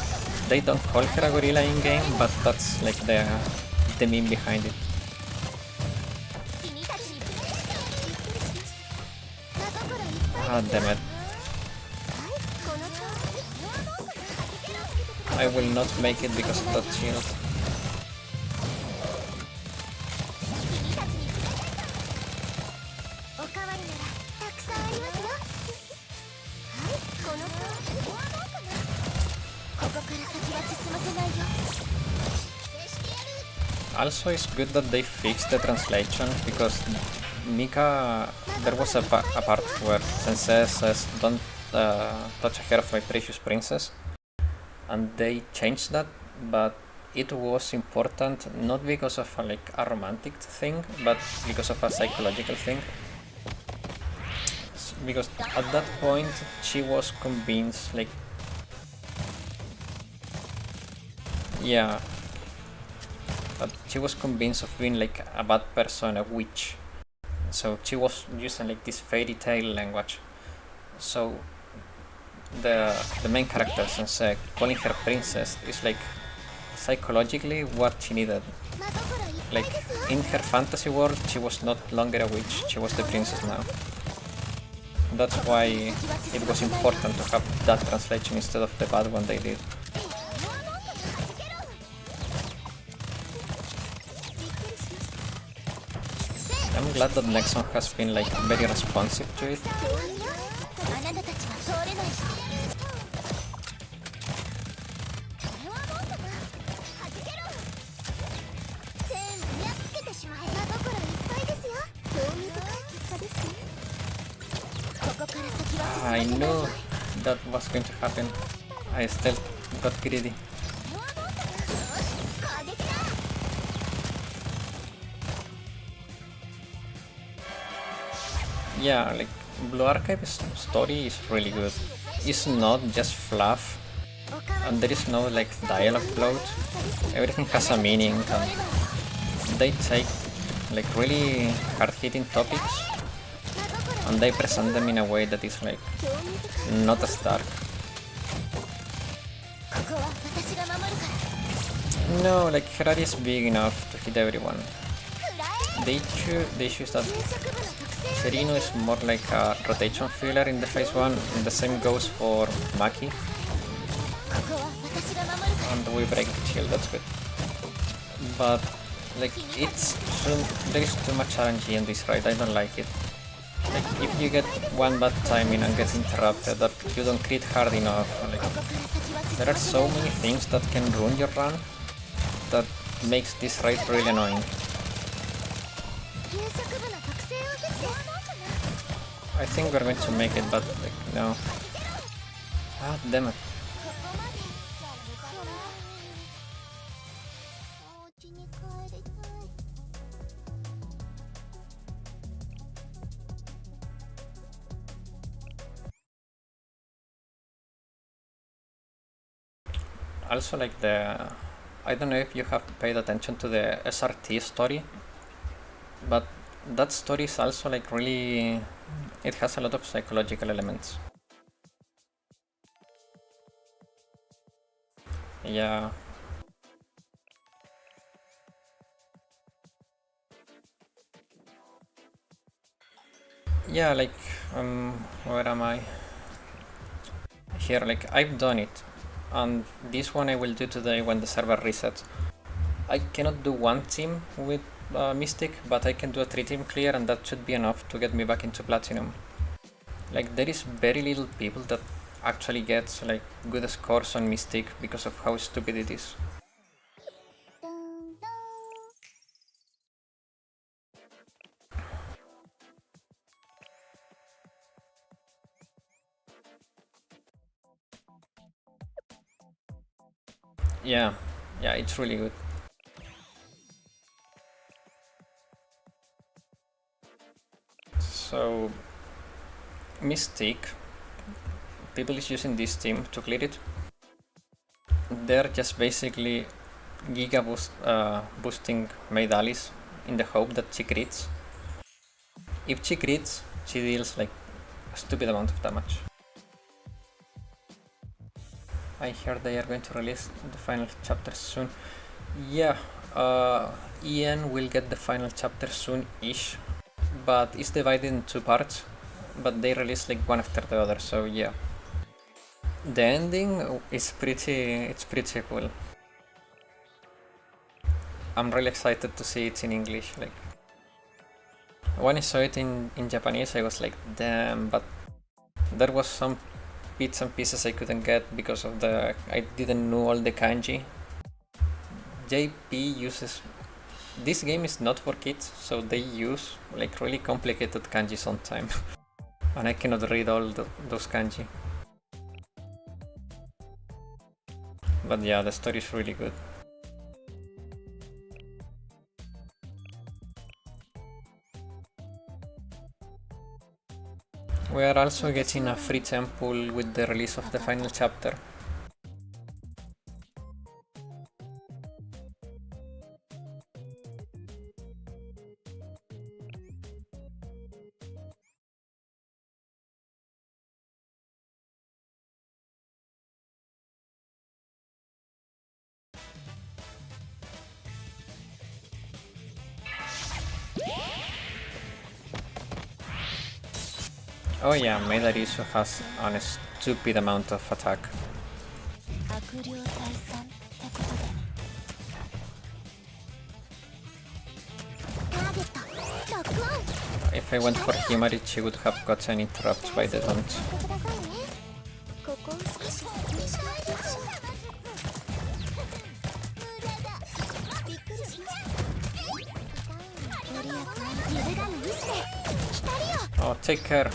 they don't call her a gorilla in game, but that's like the meme behind it. Ah, damn it. I will not make it because of that shield. Also, it's good that they fixed the translation, because Mika, there was a part where Sensei says, "Don't touch a hair of my precious princess," and they changed that, but it was important not because of a romantic thing, but because of a psychological thing. Because at that point she was convinced, like, yeah, but she was convinced of being like a bad person, a witch. So she was using like this fairy tale language. So the main character, Sensei, calling her princess is like psychologically what she needed. Like in her fantasy world, she was not longer a witch, she was the princess now. That's why it was important to have that translation instead of the bad one they did. I'm glad that Nexon has been like very responsive to it. I knew that was going to happen. I still got greedy. Yeah, like Blue Archive's story is really good. It's not just fluff, and there is no like dialogue float. Everything has a meaning, and they take like really hard-hitting topics and they present them in a way that is like not as dark. No, like Ferrari is big enough to hit everyone. The issue is that Serino is more like a rotation filler in the phase 1, and the same goes for Maki. And we break the shield, that's good. But like there is too much RNG in this ride, I don't like it. Like if you get one bad timing and get interrupted, that you don't crit hard enough, like, there are so many things that can ruin your run that makes this ride really annoying. I think we're going to make it, but like no. Ah, damn it. Also, like I don't know if you have paid attention to the SRT story, but that story is also like really, it has a lot of psychological elements. Yeah. Yeah, like, where am I? Here, like, I've done it. And this one I will do today when the server resets. I cannot do one team with Mystic, but I can do a 3-team clear, and that should be enough to get me back into Platinum. Like, there is very little people that actually gets like good scores on Mystic because of how stupid it is. Yeah, yeah, it's really good. So, Mystic, people is using this team to clear it. They're just basically Giga boosting Maid Alice in the hope that she crits. If she crits, she deals like a stupid amount of damage. I heard they are going to release the final chapter soon. Yeah, Ian will get the final chapter soon-ish, but it's divided in two parts, but they release like one after the other, so yeah. The ending is pretty cool. I'm really excited to see it in English. Like when I saw it in Japanese, I was like, damn, but there was some bits and pieces I couldn't get because of I didn't know all the kanji. JP uses... This game is not for kids, so they use like really complicated kanji sometimes. And I cannot read all those kanji. But yeah, the story is really good. We are also getting a free temple with the release of the final chapter. Oh yeah, Meidarisu has a stupid amount of attack. If I went for Himari, she would have gotten interrupted by the taunt. Oh, take care.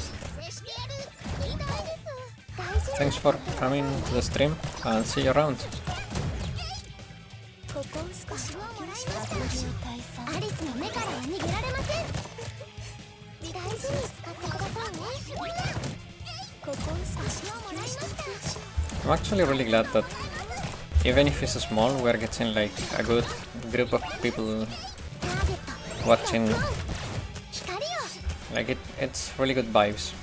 Thanks for coming to the stream and see you around. I'm actually really glad that even if it's small, we're getting like a good group of people watching. Like it's really good vibes.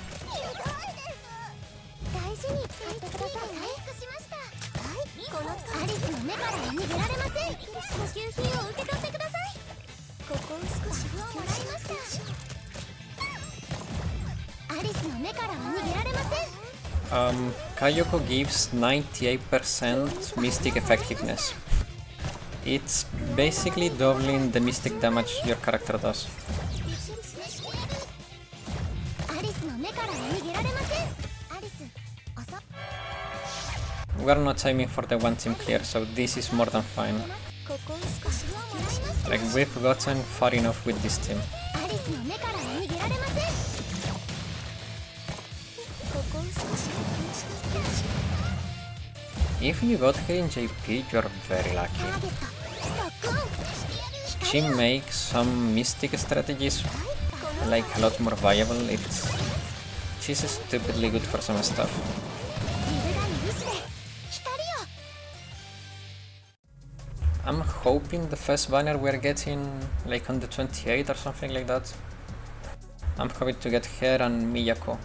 Kayoko gives 98% Mystic effectiveness. It's basically doubling the Mystic damage your character does. We are not aiming for the one team clear, so this is more than fine. Like, we've gotten far enough with this team. If you got her in JP, you're very lucky. She makes some Mystic strategies like a lot more viable. She's stupidly good for some stuff. I'm hoping the first banner we're getting like on the 28th or something like that. I'm hoping to get her and Miyako.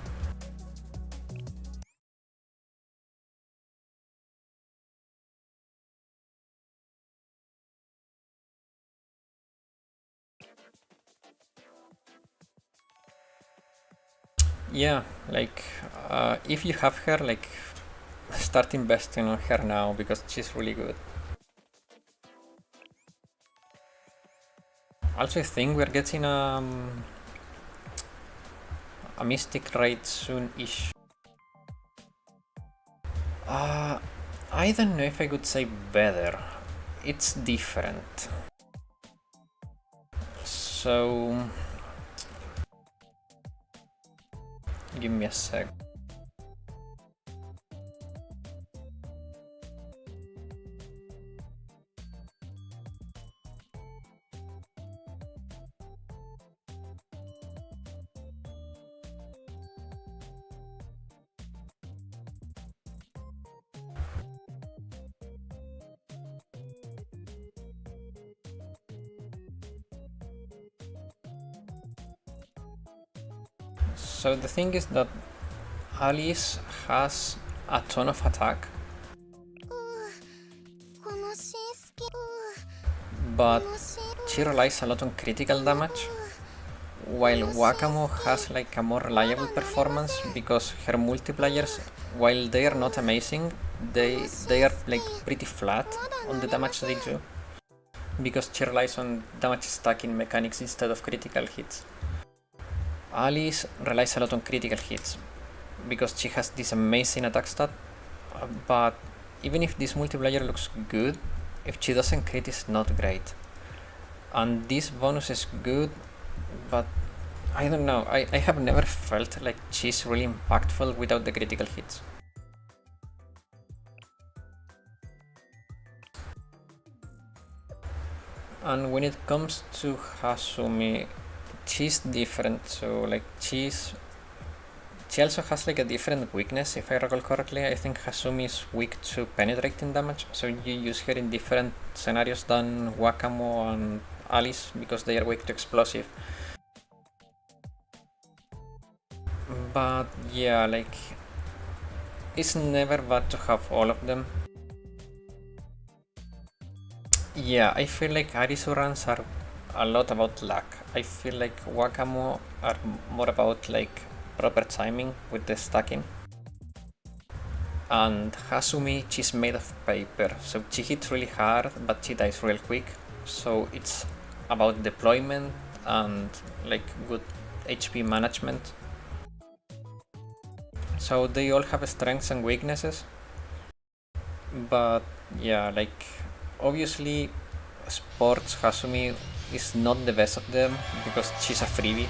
Yeah, like if you have her, like start investing on her now because she's really good. Also, I think we're getting a Mystic raid soon-ish. Uh, I don't know if I could say better. It's different. So... give me a sec. So the thing is that Alice has a ton of attack, この新スキル but she relies a lot on critical damage, while Wakamo has like a more reliable performance because her multipliers, while they are not amazing, they are like pretty flat on the damage they do, because she relies on damage stacking mechanics instead of critical hits. Alice relies a lot on critical hits, because she has this amazing attack stat, but even if this multiplier looks good, if she doesn't crit it's not great. And this bonus is good, but I don't know, I have never felt like she's really impactful without the critical hits. And when it comes to Hasumi, she's different, so like she also has like a different weakness, if I recall correctly. I think Hasumi is weak to penetrating damage, so you use her in different scenarios than Wakamo and Alice, because they are weak to explosive. But yeah, like, it's never bad to have all of them. Yeah, I feel like Arisu runs are a lot about luck. I feel like Wakamo are more about like proper timing with the stacking. And Hasumi, she's made of paper, so she hits really hard, but she dies real quick. So it's about deployment and like good HP management. So they all have strengths and weaknesses. But yeah, like obviously Sports Hasumi is not the best of them because she's a freebie.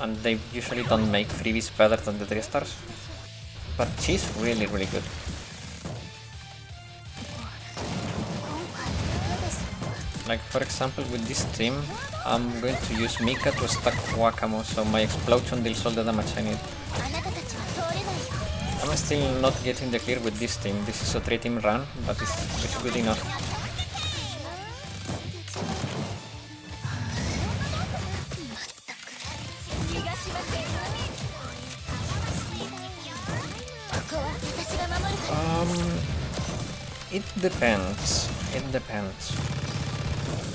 And they usually don't make freebies better than the 3 stars. But she's really good. Like for example with this team, I'm going to use Mika to stack Wakamo, so my explosion deals all the damage I need. I'm still not getting the clear with this team. This is a 3-team run, but it's good enough. It depends. It depends.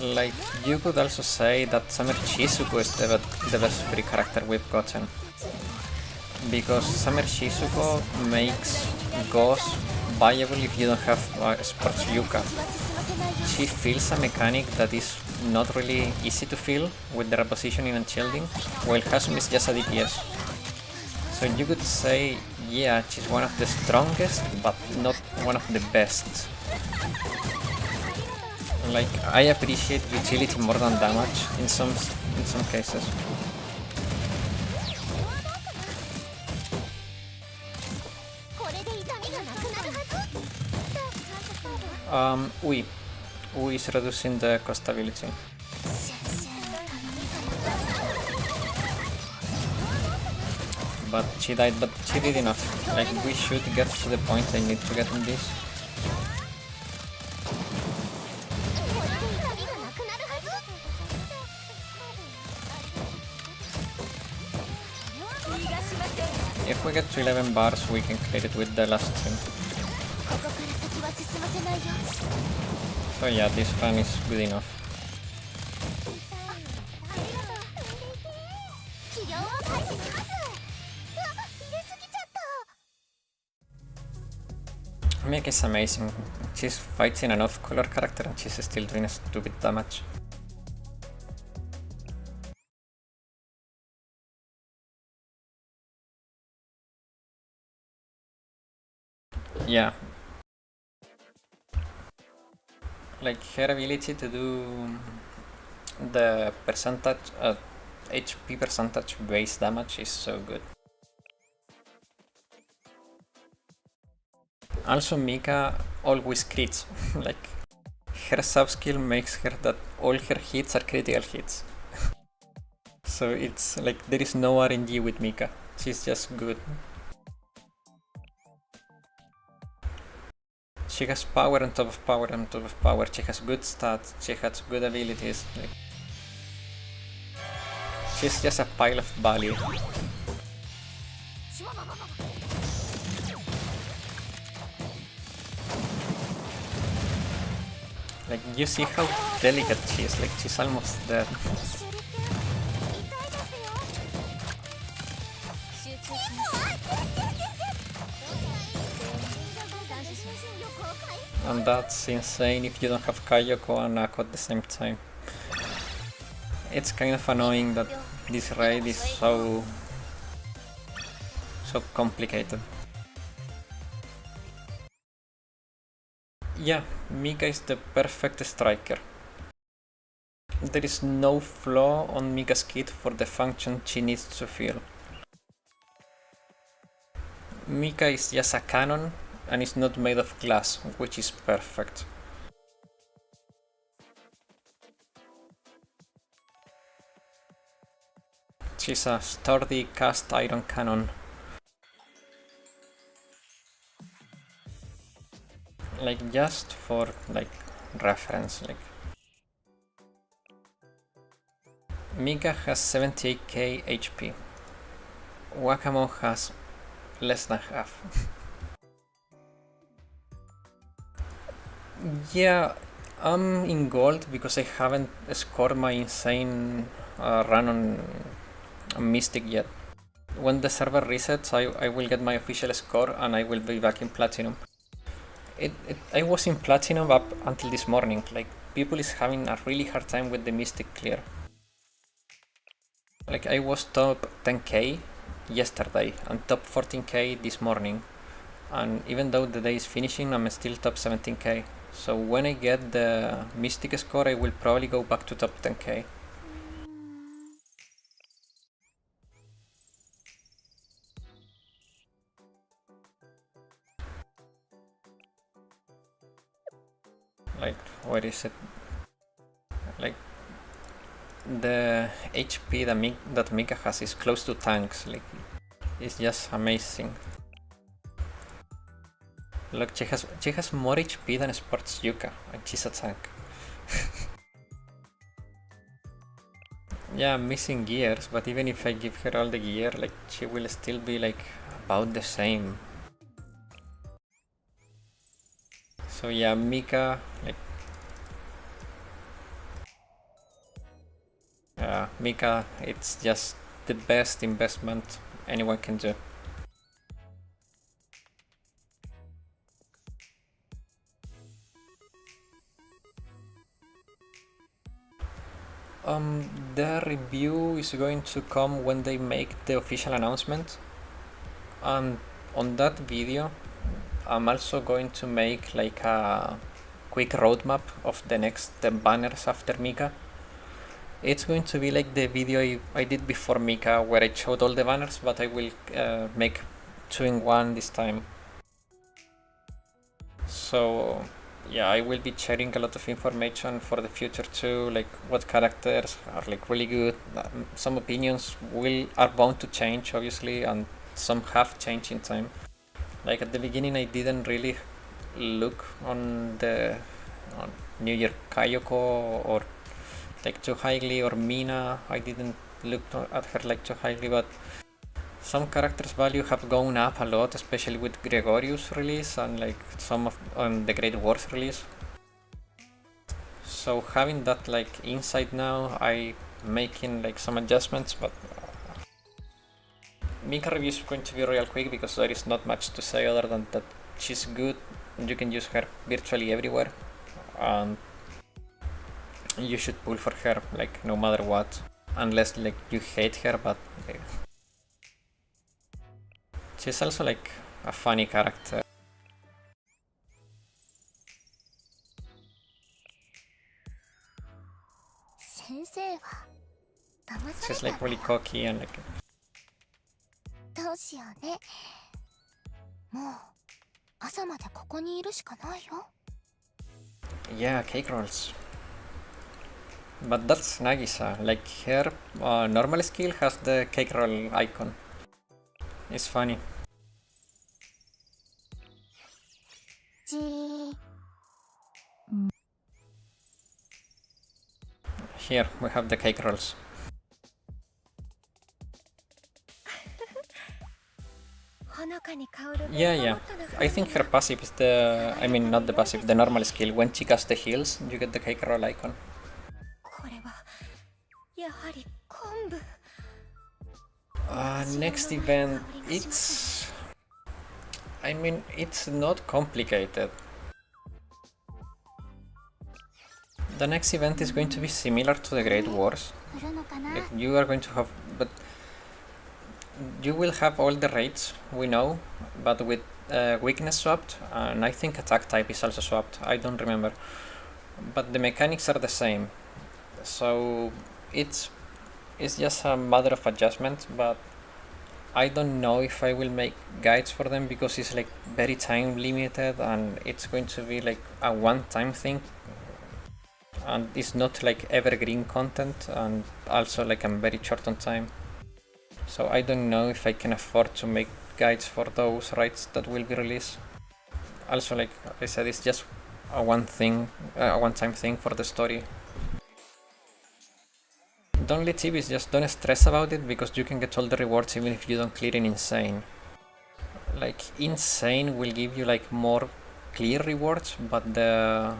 Like, you could also say that Summer Shizuko is the best free character we've gotten. Because Summer Shizuko makes Ghost viable if you don't have Sports Yuka. She feels a mechanic that is not really easy to feel with the repositioning and shielding, while Hasumi is just a DPS. So you could say, yeah, she's one of the strongest, but not one of the best. Like, I appreciate utility more than damage in some cases. Ui is reducing the cost ability. But she died, but she did enough. Like, we should get to the point I need to get in this. If we get to 11 bars, we can clear it with the last team. So yeah, this run is good enough. Mika is amazing. She's fighting an off-color character and she's still doing stupid damage. Yeah. Like her ability to do the percentage, HP percentage base damage is so good. Also Mika always crits, like her sub-skill makes her that all her hits are critical hits. So it's like there is no RNG with Mika, she's just good. She has power on top of power on top of power, she has good stats, she has good abilities, like she's just a pile of value. Like you see how delicate she is, like she's almost dead. And that's insane if you don't have Kayoko and Ako at the same time. It's kind of annoying that this raid is so complicated. Yeah, Mika is the perfect striker. There is no flaw on Mika's kit for the function she needs to fill. Mika is just a cannon and is not made of glass, which is perfect. She's a sturdy cast iron cannon. Like just for like reference, like Mika has 78k HP. Wakamo has less than half. Yeah, I'm in gold because I haven't scored my insane run on Mystic yet. When the server resets, I will get my official score and I will be back in Platinum. I was in Platinum up until this morning, like people is having a really hard time with the Mystic clear. Like I was top 10k yesterday and top 14k this morning, and even though the day is finishing I'm still top 17k. So when I get the Mystic score I will probably go back to top 10k. Like where is it? Like the HP that Mika has is close to tanks, like it's just amazing. Look, she has more HP than Sports Yuka, and she's a tank. Yeah, I'm missing gears, but even if I give her all the gear, like she will still be like about the same. So yeah, Mika, like Mika, it's just the best investment anyone can do. The review is going to come when they make the official announcement, and on that video I'm also going to make like a quick roadmap of the next banners after Mika. It's going to be like the video I did before Mika where I showed all the banners, but I will make 2 in 1 this time. So yeah, I will be sharing a lot of information for the future too, like what characters are like really good. Some opinions are bound to change obviously, and some have changed in time. Like at the beginning I didn't really look on New Year Kayoko or like too highly, or Mina, I didn't look at her like too highly, but some characters' value have gone up a lot, especially with Gregorius release and like some of on the Great Wars release. So having that like insight now, I making like some adjustments, but Mika review is going to be real quick because there is not much to say other than that she's good. You can use her virtually everywhere, and you should pull for her like no matter what, unless like you hate her, but she's also like a funny character. 生は騙さ She's れ like たんだ really よ。 cocky and like どうしようね。もう朝までここにいるしかないよ。 yeah, cake rolls. But that's Nagisa. Like her normal skill has the cake roll icon. It's funny. じー Here we have the cake rolls. Yeah, yeah. I think her passive is the... I mean, not the passive, the normal skill. When she casts the heals, you get the cake roll icon. これはやはり昆布。 Next event, it's... I mean, it's not complicated. The next event is going to be similar to the Great Wars. 振るのかな。 Like, you are going to have... but you will have all the rates, we know, but with weakness swapped, and I think attack type is also swapped, I don't remember. But the mechanics are the same, so it's just a matter of adjustment, but I don't know if I will make guides for them because it's like very time limited and it's going to be like a one-time thing, and it's not like evergreen content, and also like I'm very short on time. So I don't know if I can afford to make guides for those rights that will be released. Also, like I said, it's just a one-time thing for the story. The only tip is just don't stress about it because you can get all the rewards even if you don't clear in Insane. Like Insane will give you like more clear rewards, but the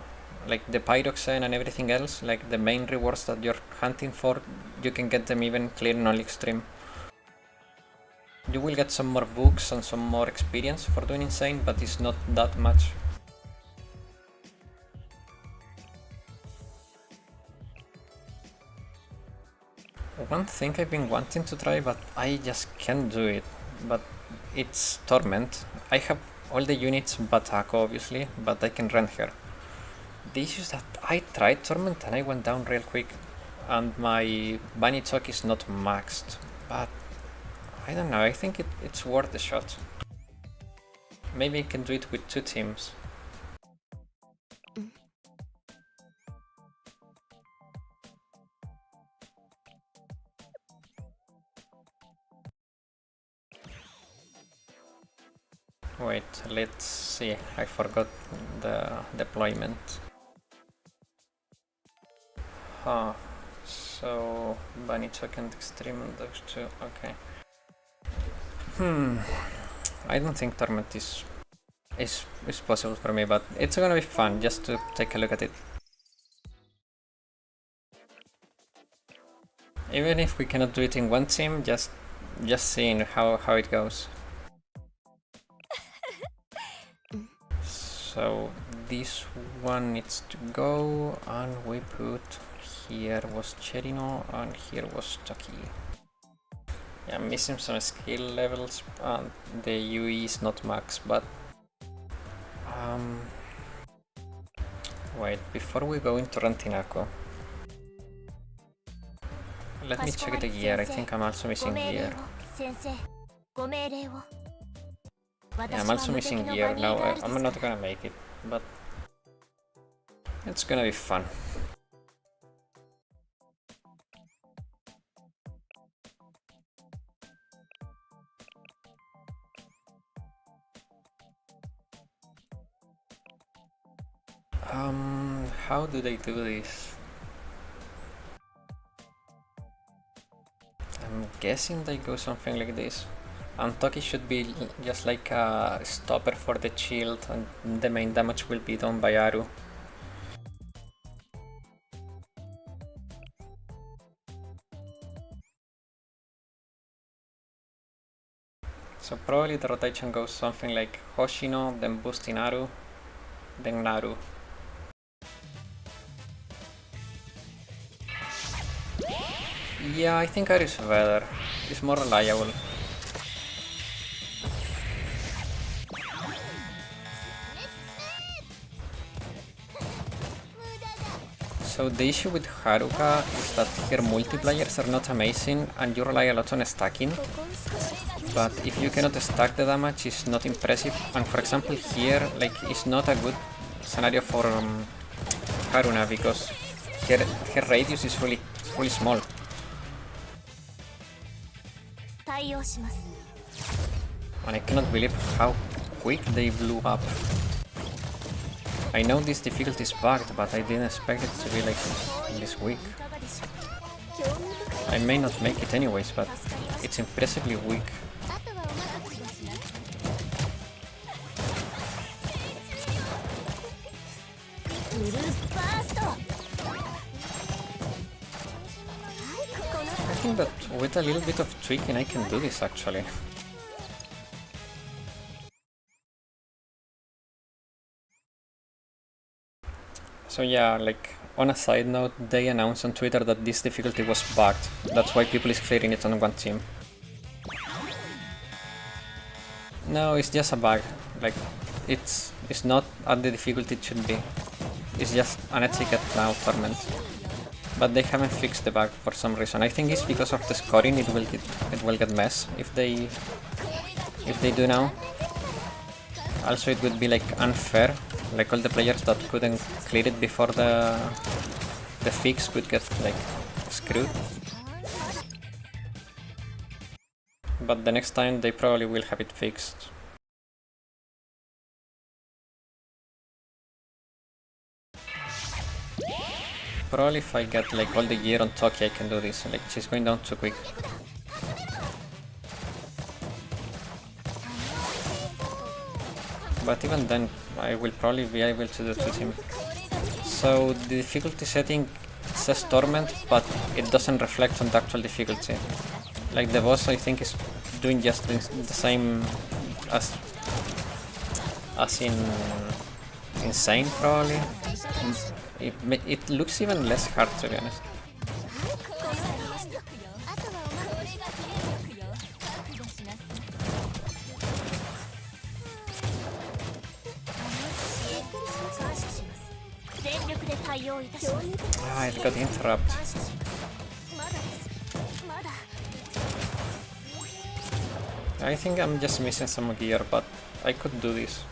Pyroxene and everything else, like the main rewards that you're hunting for, you can get them even clear in only Extreme. You will get some more books and some more experience for doing Insane, but it's not that much. One thing I've been wanting to try, but I just can't do it, but it's Torment. I have all the units but Ako, obviously, but I can rent her. The issue is that I tried Torment and I went down real quick, and my Bunny Talk is not maxed, but I don't know, I think it's worth the shot. Maybe I can do it with 2 teams. Wait, let's see, I forgot the deployment. Huh, so Bunny Talk and Extreme and those 2, okay. I don't think Torment is possible for me, but it's gonna be fun just to take a look at it. Even if we cannot do it in one team, just seeing how it goes. So this one needs to go, and we put here was Cherino and here was Chucky. Yeah, I'm missing some skill levels, and the UE is not max, but wait, before we go into Rantinako, let me check the gear. I think I'm also missing gear. Yeah, I'm also missing gear. No, I'm not gonna make it, but it's gonna be fun. How do they do this? I'm guessing they go something like this. And Toki should be just like a stopper for the shield, and the main damage will be done by Aru. So probably the rotation goes something like Hoshino, then boosting Aru, then Naru. Yeah, I think Aru is better. It's more reliable. So the issue with Haruka is that her multipliers are not amazing and you rely a lot on stacking. But if you cannot stack the damage, it's not impressive. And for example here, like, it's not a good scenario for Haruna because her radius is really small. And I cannot believe how quick they blew up. I know this difficulty is bugged, but I didn't expect it to be like this weak. I may not make it anyways, but it's impressively weak. I think that with a little bit of tweaking I can do this actually. So yeah, like, on a side note, they announced on Twitter that this difficulty was bugged. That's why people is clearing it on one team. No, it's just a bug. Like, it's not at the difficulty it should be. It's just an etiquette now torment. But they haven't fixed the bug for some reason. I think it's because of the scoring. It will get messed if they do now. Also, it would be like unfair. Like, all the players that couldn't clear it before the fix could get like screwed. But the next time they probably will have it fixed. Probably if I get like all the gear on Toki I can do this. Like, she's going down too quick. But even then, I will probably be able to do 2 team. So the difficulty setting says Torment, but it doesn't reflect on the actual difficulty. Like, the boss I think is doing just the same as in Insane probably. It looks even less hard, to be honest. Ah, it got interrupted. I think I'm just missing some gear, but I could do this.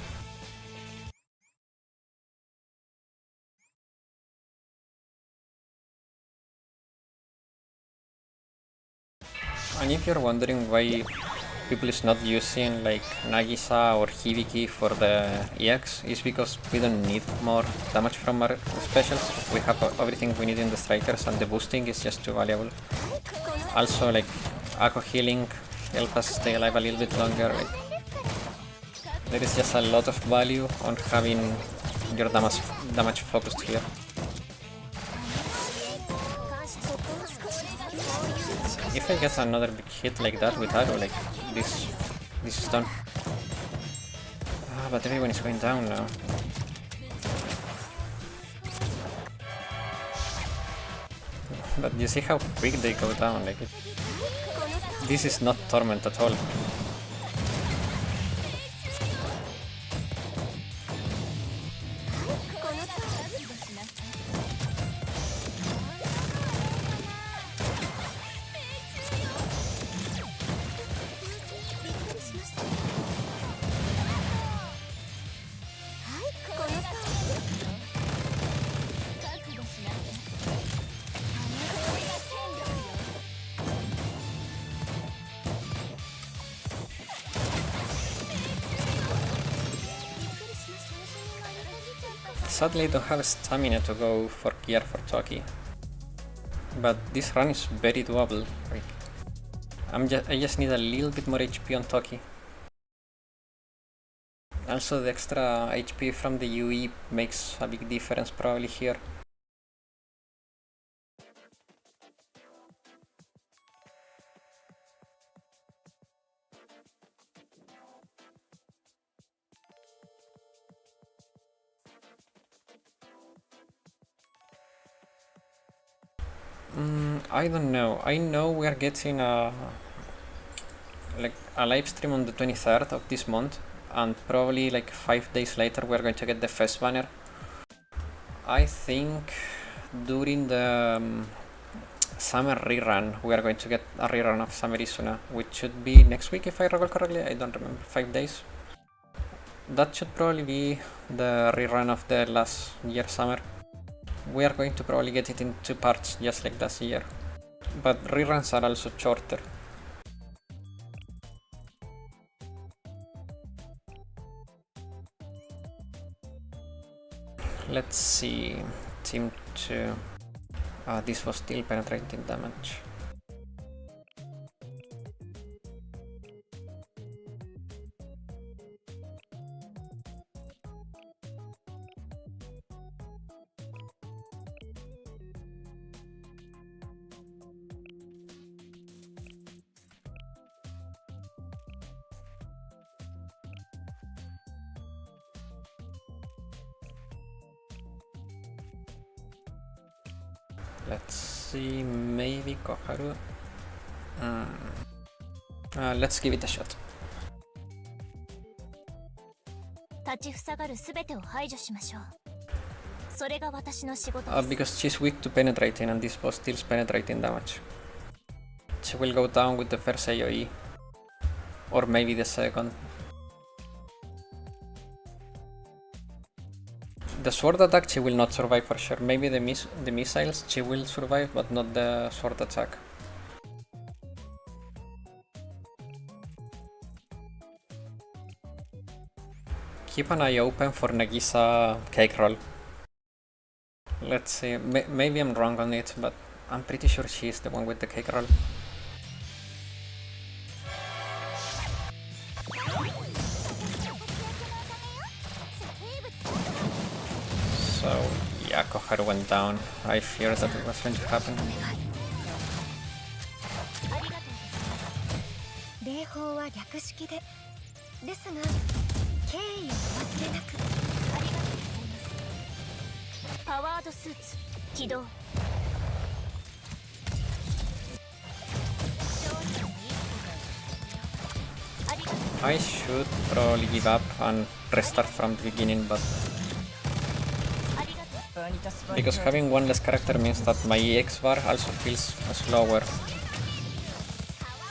And if you're wondering why people is not using like Nagisa or Hibiki for the EX, is because we don't need more damage from our specials. We have everything we need in the strikers and the boosting is just too valuable. Also, like, Ako healing help us stay alive a little bit longer. Like, there is just a lot of value on having your damage focused here. If I get another big hit like that with Aru, like, this is done. Ah, but everyone is going down now. But you see how quick they go down, like, this is not Torment at all. Sadly, I don't have stamina to go for gear for Toki. But this run is very doable. Like, I just need a little bit more HP on Toki. Also, the extra HP from the UE makes a big difference probably here. I don't know. I know we are getting a live stream on the 23rd of this month, and probably like 5 days later we're going to get the fest banner. I think during the summer rerun, we are going to get a rerun of Summer Isuna, which should be next week if I recall correctly. I don't remember, 5 days. That should probably be the rerun of the last year summer. We are going to probably get it in 2 parts, just like last year. But reruns are also shorter. Let's see. Team 2. This was still penetrating damage. Let's see, maybe Koharu. Let's give it a shot. 立ちふさがるすべてを排除しましょう。それが私の仕事です。Because she's weak to penetrating and this boss deals penetrating damage. She will go down with the first AoE. Or maybe the second. The sword attack she will not survive for sure. Maybe the missiles she will survive, but not the sword attack. Keep an eye open for Nagisa cake roll. Let's see, maybe I'm wrong on it, but I'm pretty sure she's the one with the cake roll. So yeah, Koharu went down. I feared that it was going to happen. 礼法は略式で。ですが、敬意を忘れなく。ありがとうございます。パワードスーツ起動。 I should probably give up and restart from the beginning, but because having one less character means that my EX bar also feels slower.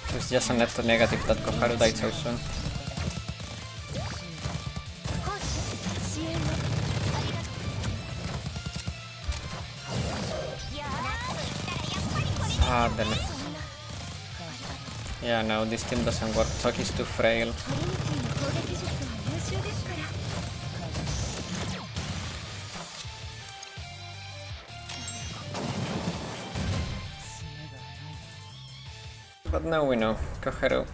So it's just a net negative that Koharu died so soon. Then. Yeah, no, this team doesn't work. Toki's too frail. But now we know, Koharu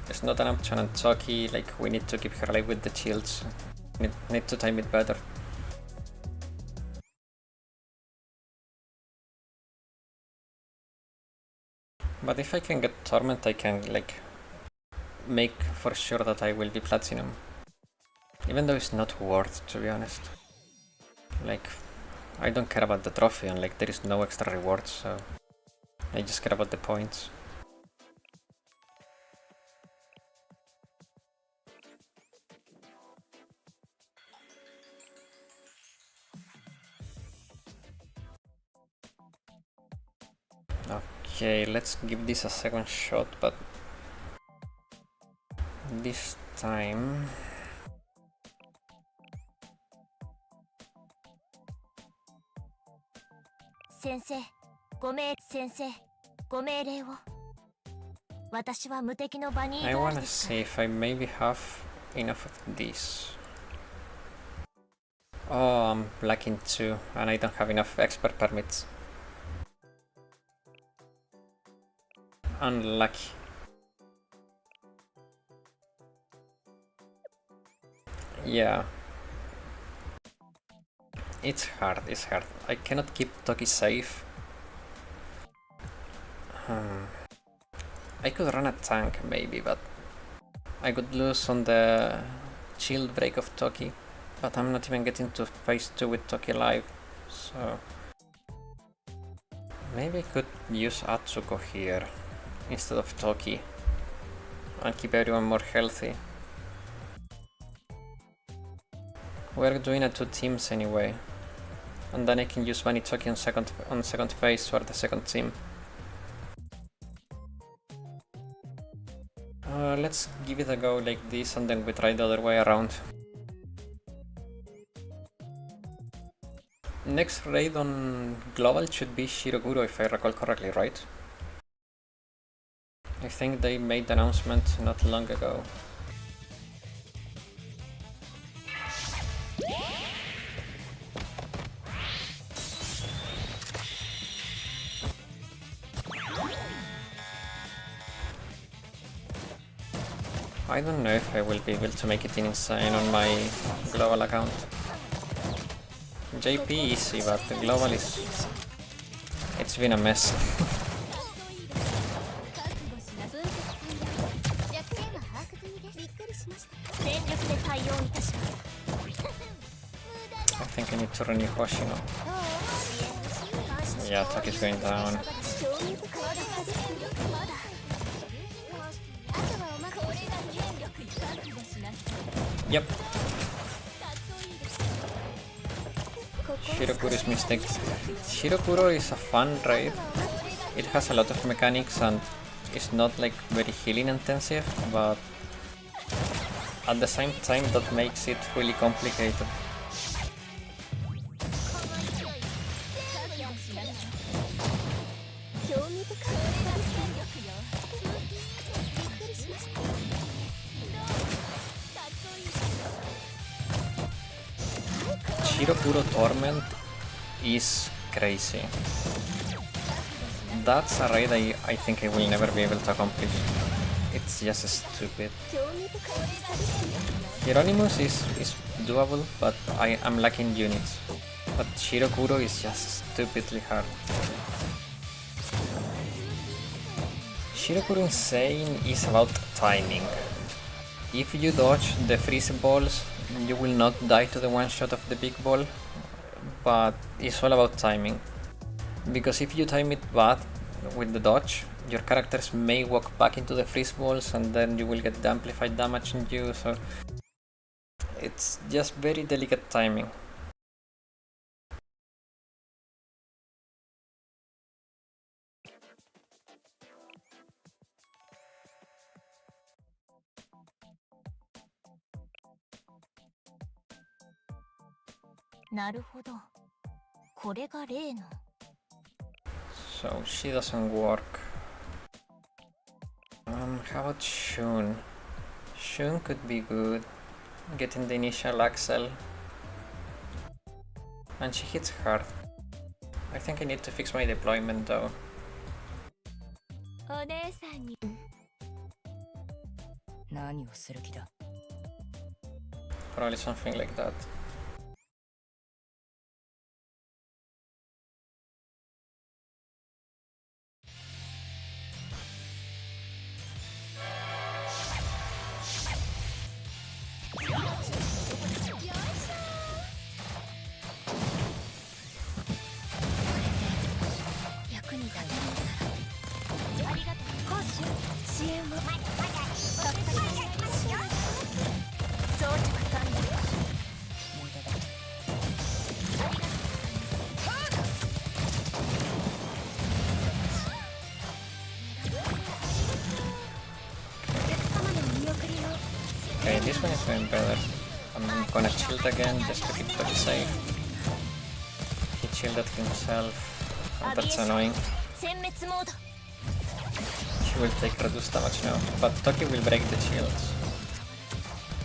is not an option, and Toki, like, we need to keep her alive with the shields. Need to time it better. But if I can get Torment, I can, like, make for sure that I will be Platinum. Even though it's not worth, to be honest. Like, I don't care about the trophy, and like, there is no extra reward, so I just care about the points. Okay, let's give this a second shot, but this time... Sensei, ご命令を。私は無敵のバニー I ガー wanna ルですか see if I maybe have enough of this. Oh, I'm lacking 2 and I don't have enough expert permits. Unlucky. Yeah. It's hard. I cannot keep Toki safe. I could run a tank maybe, but I could lose on the shield break of Toki. But I'm not even getting to phase 2 with Toki alive, so... Maybe I could use Atsuko here instead of Toki and keep everyone more healthy. We're doing 2 teams anyway. and then I can use Vanitoki on second phase for the second team. Let's give it a go like this, and then we try the other way around. Next raid on global should be Shiroguro, if I recall correctly, right? I think they made the announcement not long ago. I don't know if I will be able to make it in Insane on my global account. JP easy, but the global is... it's been a mess. I think I need to renew Hoshino. Yeah, attack is going down. Yep. Shirokuro's mistake. Shirokuro is a fun raid. It has a lot of mechanics and it's not like very healing intensive, but at the same time that makes it really complicated. Shirokuro Torment is crazy. That's a raid I think I will never be able to accomplish. It's just stupid. Hieronymus is doable, but I am lacking units. But Shirokuro is just stupidly hard. Shirokuro Insane is about timing. If you dodge the freeze balls, you will not die to the one shot of the big ball, but it's all about timing. Because if you time it bad with the dodge, your characters may walk back into the freeze balls and then you will get the amplified damage on you, so it's just very delicate timing. So she doesn't work. How about Shun? Shun could be good, getting the initial Axel. And she hits hard. I think I need to fix my deployment though. Probably something like that. Okay, this one is going better. I'm gonna shield again just to keep Toki safe. He shielded himself, and that's annoying. She will take reduced damage now, but Toki will break the shields.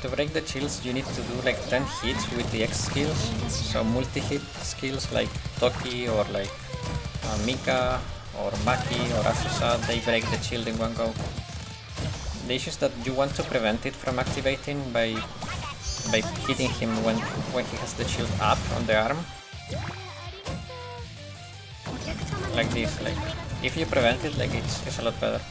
To break the shields you need to do like 10 hits with the X skills, so multi-hit skills like Toki or like Mika or Maki or Asusa, they break the shield in one go. The issue is that you want to prevent it from activating by hitting him when he has the shield up on the arm. Like this, like if you prevent it, like it's a lot better.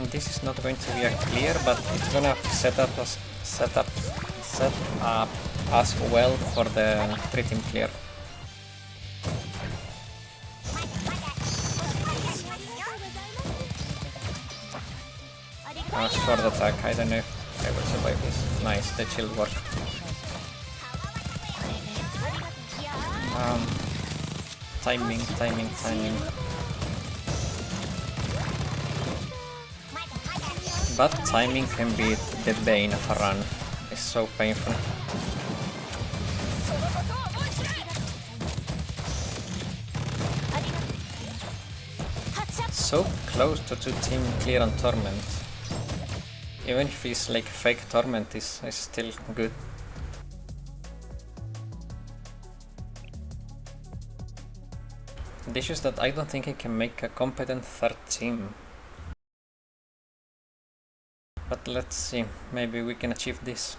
This is not going to be a clear, but it's gonna set up as well for the 3-team clear. Sword attack, I don't know if I will survive this. Nice, the shield worked. Timing. But timing can be the bane of a run. It's so painful. So close to 2-team clear on Torment. Even if it's like fake Torment is still good. The issue is that I don't think I can make a competent third team. But let's see, maybe we can achieve this.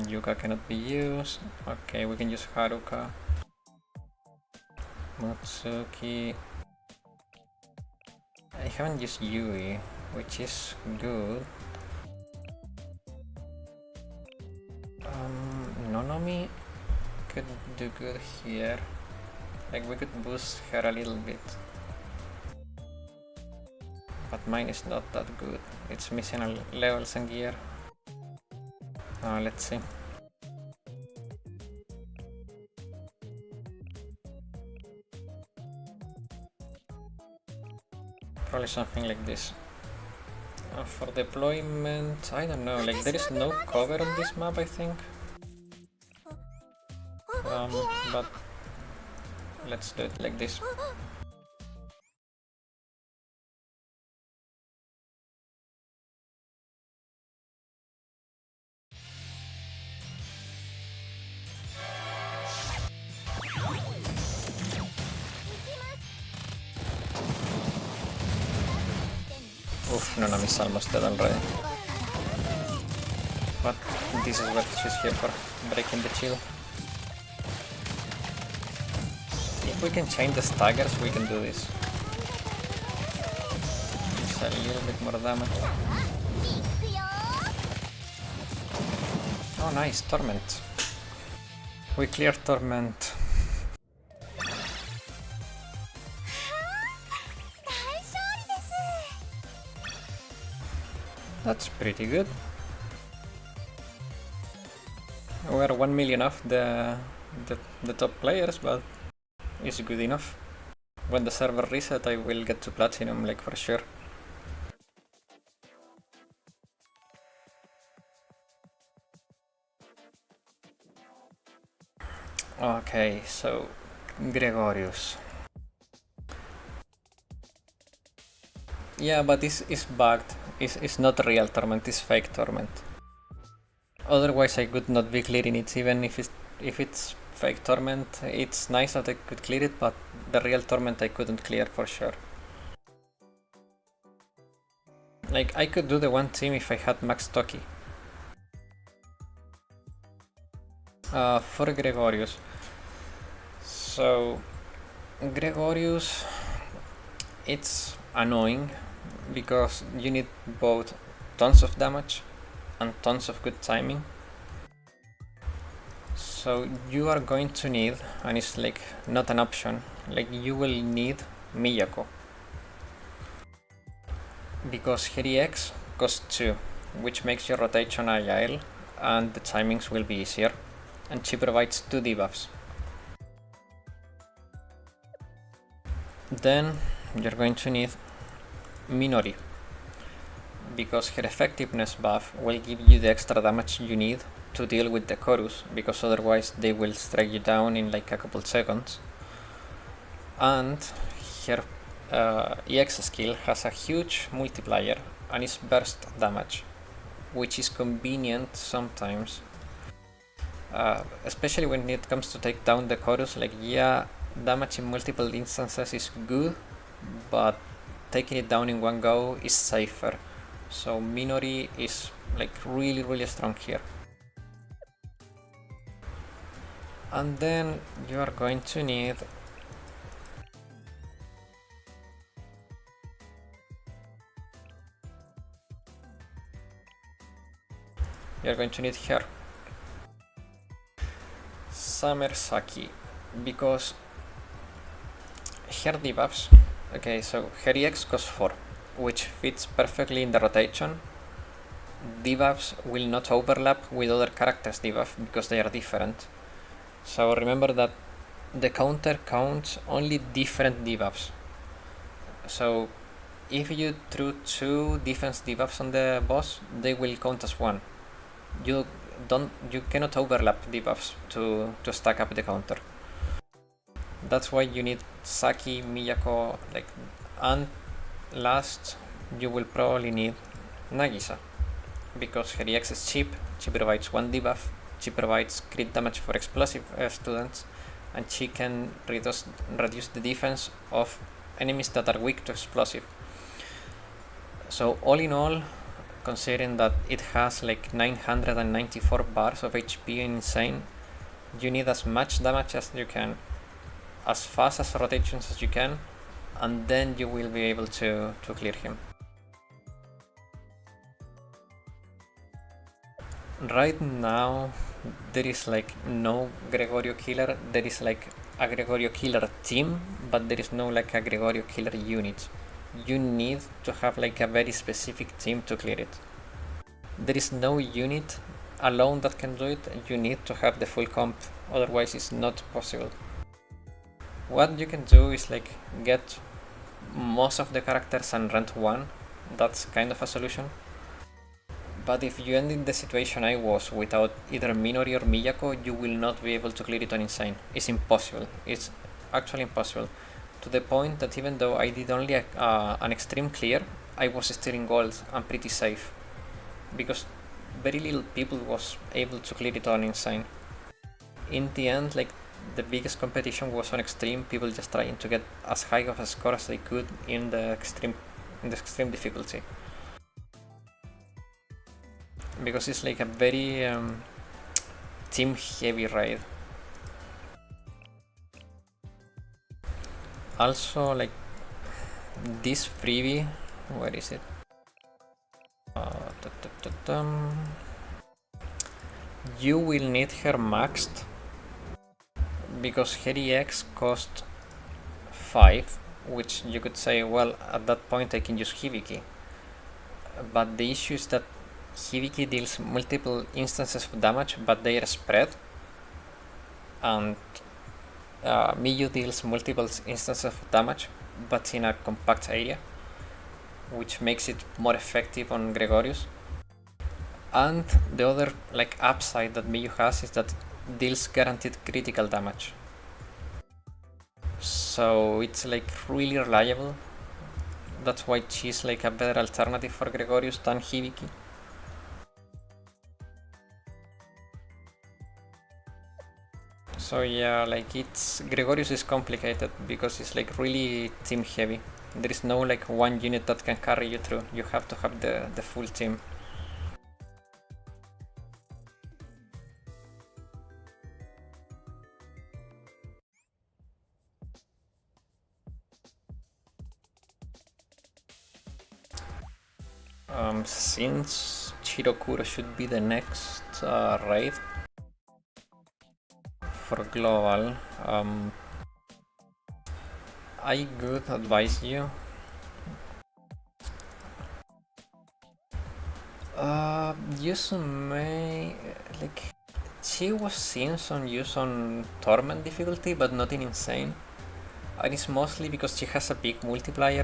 Yuka cannot be used. Okay, we can use Haruka. Mutsuki. I haven't used Yui, which is good. Nonomi could do good here. Like we could boost her a little bit. But mine is not that good. It's missing a levels and gear. Let's see. Probably something like this. For deployment, I don't know, like there is no cover on this map, I think. But let's do it like this. Oof, Nonami's almost dead already. But this is what she's here for, breaking the chill. If we can change the staggers, we can do this. It's a little bit more damage. Oh nice, Torment. We clear Torment. That's pretty good. We're 1 million off the top players, but it's good enough. When the server reset, I will get to platinum, like for sure. Okay, so Gregorius. Yeah, but this is bugged. It's not real Torment, it's fake Torment. Otherwise I could not be clearing it, even if it's fake Torment. It's nice that I could clear it, but the real Torment I couldn't clear for sure. Like, I could do the one team if I had Max Toki. For Gregorius. So, Gregorius, it's annoying because you need both tons of damage and tons of good timing. So you are going to need, and it's like not an option, like you will need Miyako. Because her EX costs 2, which makes your rotation agile and the timings will be easier, and she provides 2 debuffs. Then you're going to need Minori, because her effectiveness buff will give you the extra damage you need to deal with the chorus, because otherwise they will strike you down in like a couple seconds. And her EX skill has a huge multiplier and is burst damage, which is convenient sometimes, especially when it comes to take down the chorus. Like, yeah, damage in multiple instances is good, but taking it down in one go is safer. So Minori is like really strong here. And then you are going to need her, Summer Saki, because her debuffs. Okay, so her EX costs 4, which fits perfectly in the rotation. Debuffs will not overlap with other characters' debuff because they are different. So remember that the counter counts only different debuffs. So if you threw 2 defense debuffs on the boss, they will count as 1. You cannot overlap debuffs to stack up the counter. That's why you need Saki, Miyako, and last you will probably need Nagisa, because her EX is cheap, she provides 1 debuff, she provides crit damage for explosive students, and she can reduce the defense of enemies that are weak to explosive. So all in all, considering that it has 994 bars of HP in Insane, you need as much damage as you can, as fast as rotations as you can, and then you will be able to clear him. Right now there is no Gregorio killer. There is a Gregorio killer team, but there is no a Gregorio killer unit. You need to have a very specific team to clear it. There is no unit alone that can do it. You need to have the full comp, otherwise it's not possible. What you can do is get most of the characters and rent 1. That's kind of a solution. But if you end in the situation I was without either Minori or Miyako, you will not be able to clear it on Insane. It's impossible. It's actually impossible. To the point that even though I did only an extreme clear, I was still in gold and pretty safe. Because very little people was able to clear it on Insane. In the end, the biggest competition was on extreme, people just trying to get as high of a score as they could in the extreme difficulty. Because it's a very team heavy raid. Also this freebie, where is it? You will need her maxed, because her EX cost 5, which you could say, well, at that point I can use Hibiki. But the issue is that Hibiki deals multiple instances of damage, but they are spread, and Miyu deals multiple instances of damage, but in a compact area, which makes it more effective on Gregorius. And the other upside that Miyu has is that deals guaranteed critical damage. So it's really reliable. That's why she's a better alternative for Gregorius than Hibiki. So yeah, it's Gregorius is complicated because it's really team heavy. There is no one unit that can carry you through. You have to have the full team. Since Chirokuro should be the next raid for global, I would advise you use May, she was seen some use on Torment difficulty, but not in Insane, and it's mostly because she has a big multiplier.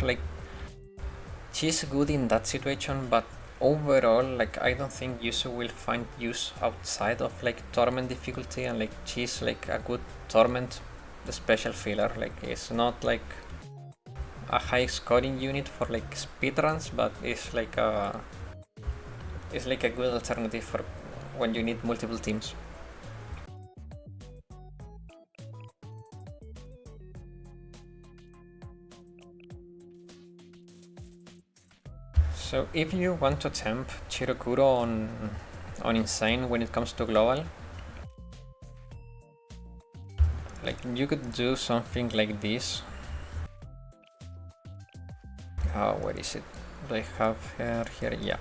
She's good in that situation, but overall, I don't think Yuzu will find use outside of Torment difficulty, and she's a good Torment, the special filler. It's not a high scoring unit for speedruns, but it's a good alternative for when you need multiple teams. So if you want to temp Chirokuro on Insane when it comes to global, you could do something like this. Where is it? Do I have her here? Yeah.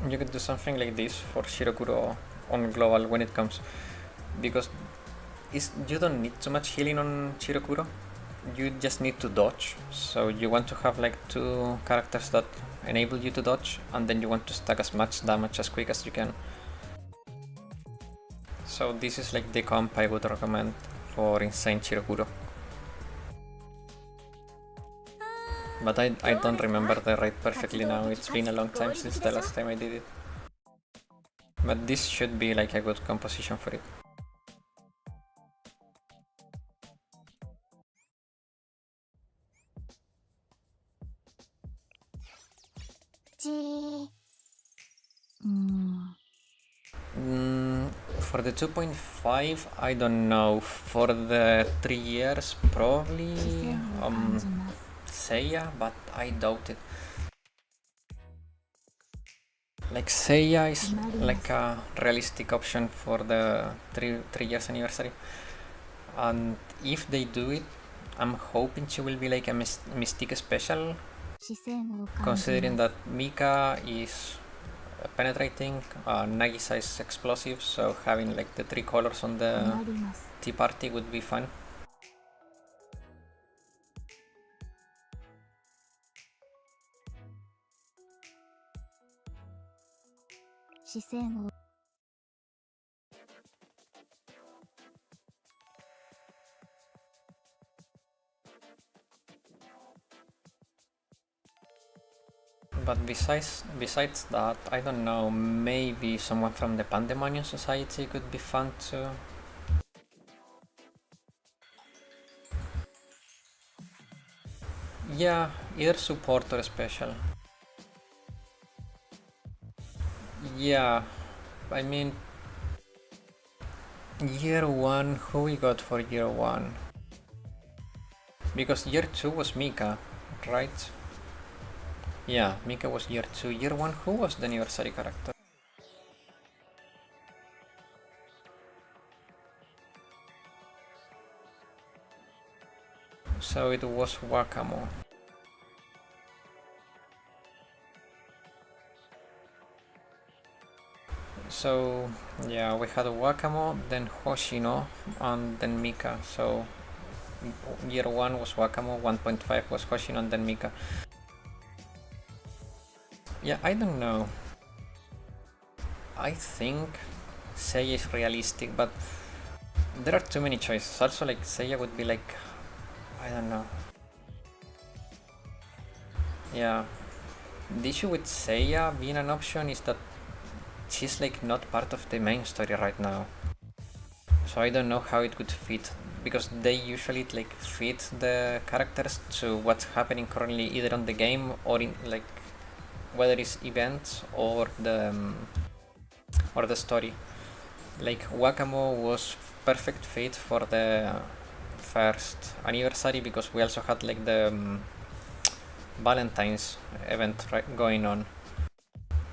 you could do something like this for Shirokuro on global when it comes, because you don't need too much healing on Shirokuro. You just need to dodge. So you want to have like two characters that enable you to dodge, and then you want to stack as much damage as quick as you can. So this is like the comp I would recommend for Insane Shirokuro. But I don't remember the raid perfectly now, it's been a long time since the last time I did it. But this should be like a good composition for it. For the 2.5, I don't know. For the 3 years, probably Seiya, but I doubt it. Like Seiya is like a realistic option for the 3 years anniversary. And if they do it, I'm hoping she will be like a Mystique special, considering that Mika is penetrating, Nagisa is explosive, so having like the 3 colors on the tea party would be fun. But besides that, I don't know, maybe someone from the Pandemonium Society could be fun too. Yeah, either support or special. Yeah, I mean, year 1, who we got for year 1? Because year 2 was Mika, right? Yeah, Mika was year 2. Year 1, who was the anniversary character? So it was Wakamo. So yeah, we had Wakamo, then Hoshino, and then Mika. So year 1 was Wakamo, 1.5 was Hoshino, and then Mika. Yeah, I don't know. I think Seiya is realistic, but there are too many choices. Also, like Seiya would be like, I don't know. Yeah, the issue with Seiya being an option is that she's like not part of the main story right now. So I don't know how it would fit, because they usually like fit the characters to what's happening currently either on the game or in like whether it's events or the story. Like Wakamo was perfect fit for the first anniversary because we also had like the Valentine's event going on,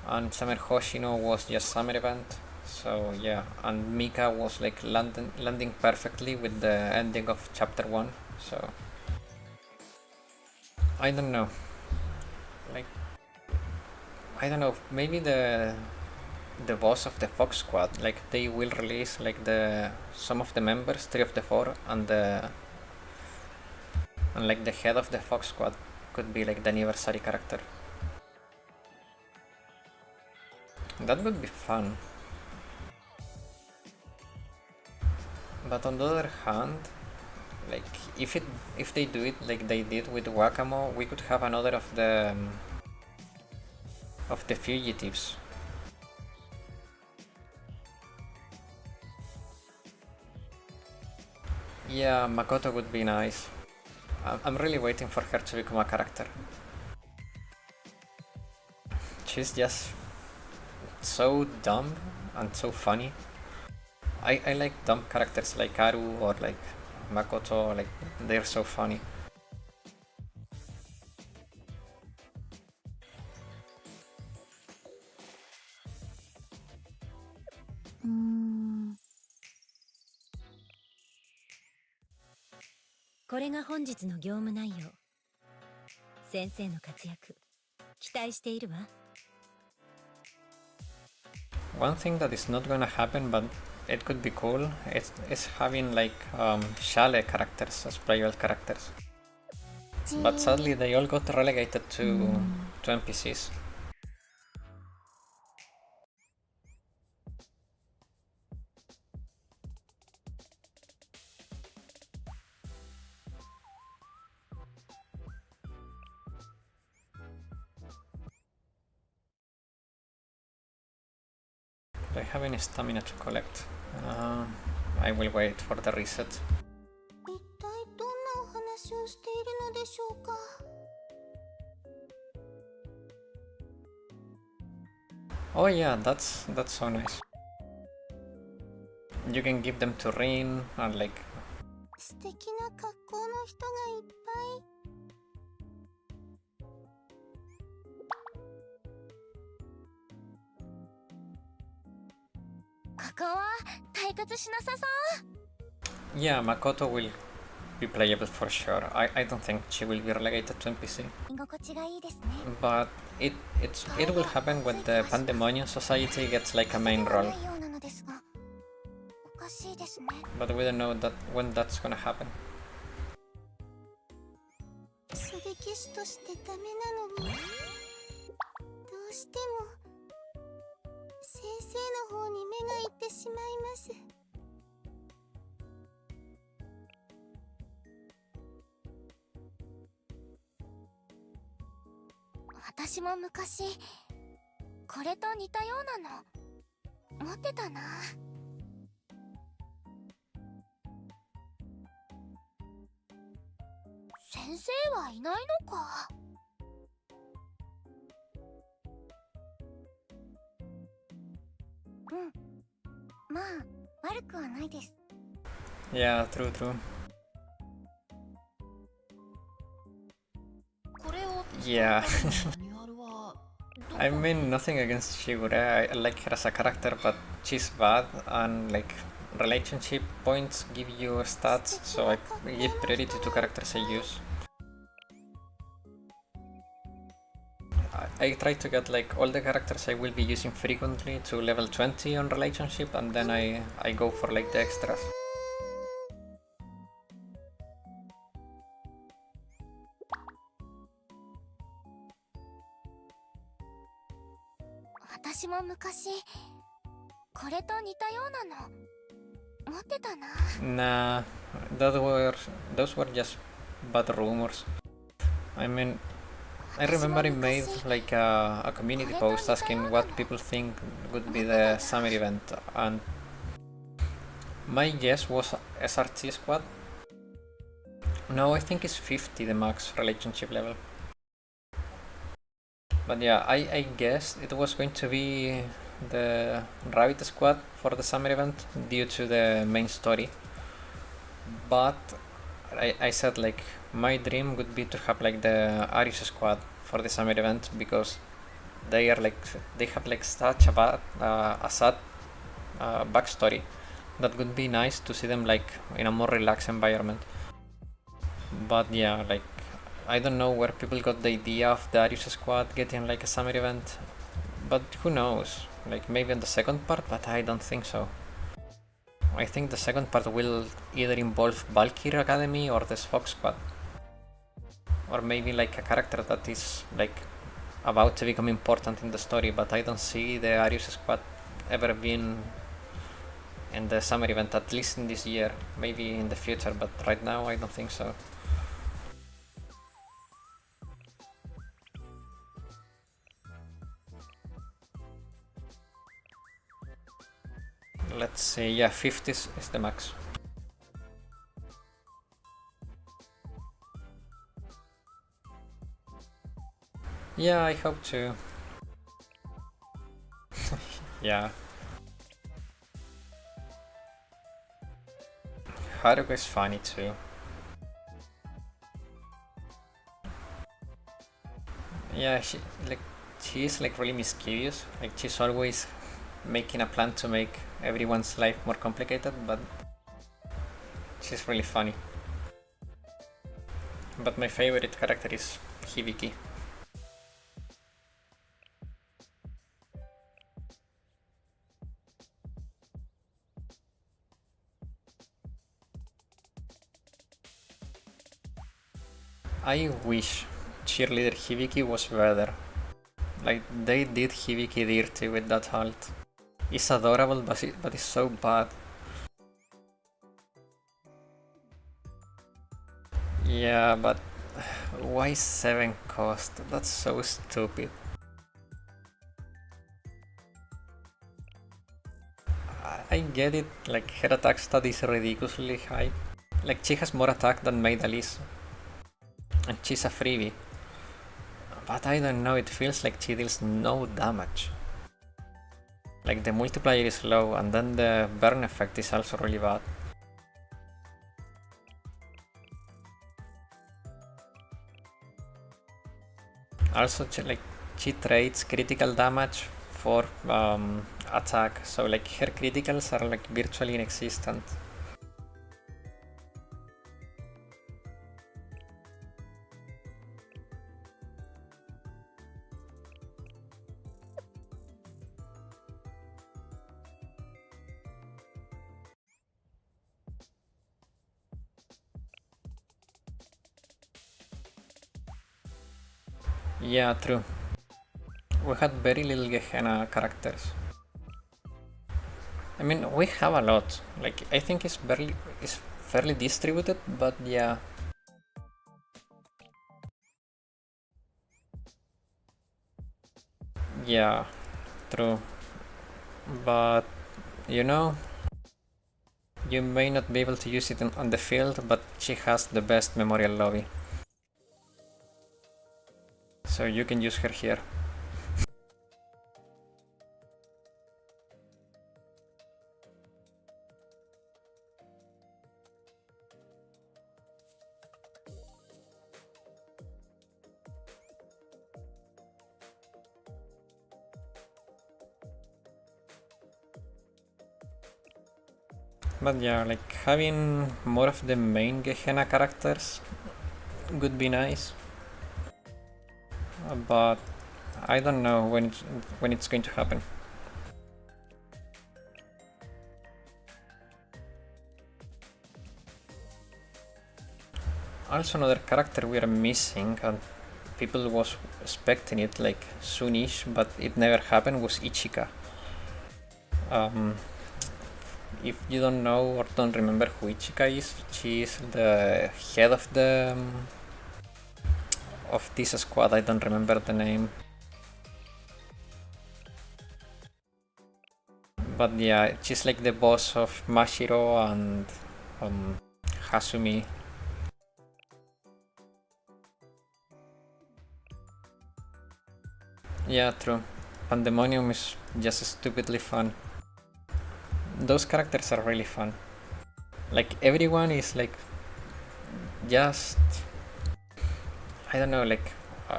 and Summer Hoshino was just summer event. So yeah, and Mika was like landing perfectly with the ending of chapter 1. So I don't know. Like I don't know. Maybe the boss of the Fox Squad, like they will release like the some of the members, 3 of the 4, and like the head of the Fox Squad could be like the anniversary character. That would be fun. But on the other hand, like if they do it like they did with Wakamo, we could have another of the fugitives. Yeah, Makoto would be nice. I'm really waiting for her to become a character. She's just so dumb and so funny. I like dumb characters like Aru or like Makoto, like they're so funny. one thing that is not gonna happen, but it could be cool, is having like Shale characters as playable characters. But sadly they all got relegated to NPCs. Do I have any stamina to collect? I will wait for the reset. 一体どんなお話をしているのでしょうか。Oh yeah, that's so nice. You can give them to Rin and like 素敵な格好の人がいっぱい。ここは退屈しなさそう。 yeah, Makoto will be playable for sure. I don't think she will be relegated to NPC. 居心地がいいですね。 But it will happen when the Pandemonium Society gets like a main role. ないようなのですが、おかしいですね。 But we don't know that when that's gonna happen. 狙撃手としてダメなのに、どうしても先生の方に目がいってしまいます。私も昔これと似たようなの持ってたな。先生はいないのか。うん、まあ悪くはないです。 Yeah, true. これを Yeah. マニュアルは I mean, nothing against Shigure. I like her as a character, but she's bad, and like relationship points give you stats, so I give priority to characters I use. I try to get like all the characters I will be using frequently to level 20 on relationship, and then I go for like the extras. 私も昔これと似たようなの持ってたな。 Nah, those were just bad rumors. I mean, I remember I made like a community post asking what people think would be the summer event, and my guess was SRT squad. No, I think it's 50 the max relationship level. But yeah, I guessed it was going to be the Rabbit squad for the summer event due to the main story. But I said like my dream would be to have like the Arius squad for the summer event, because they have like such a sad backstory that would be nice to see them like in a more relaxed environment. But yeah, like I don't know where people got the idea of the Arius squad getting like a summer event, but who knows, like maybe in the second part, but I don't think so. I think the second part will either involve Valkyrie Academy or the Fox squad, or maybe like a character that is like about to become important in the story, but I don't see the Arius squad ever being in the summer event, at least in this year, maybe in the future, but right now I don't think so. Let's say, yeah, 50 is the max. Yeah, I hope to. Yeah. Haruka is funny too. Yeah, she is like really mischievous. Like she's always making a plan to make everyone's life more complicated, but she's really funny. But my favorite character is Hibiki. I wish cheerleader Hibiki was better. Like, they did Hibiki dirty with that ult. It's adorable, but it's so bad. Yeah, but why 7 cost? That's so stupid. I get it, like her attack stat is ridiculously high. Like she has more attack than Maidaliz. And she's a freebie. But I don't know, it feels like she deals no damage. Like the multiplier is low and then the burn effect is also really bad. Also, she trades critical damage for attack, so like her criticals are like virtually inexistent. Yeah, true. We had very little Gehenna characters. I mean, we have a lot. Like, I think it's fairly distributed, but yeah. Yeah, true. But, you know, you may not be able to use it on the field, but she has the best memorial lobby. So you can use her here. But yeah, like having more of the main Gehenna characters would be nice. But I don't know when it's going to happen. Also, another character we are missing, and people was expecting it like soonish, but it never happened, was Ichika. If you don't know or don't remember who Ichika is, she is the head of the of this squad. I don't remember the name. But yeah, she's like the boss of Mashiro and Hasumi. Yeah, true. Pandemonium is just stupidly fun. Those characters are really fun. Like everyone is like just, I don't know, like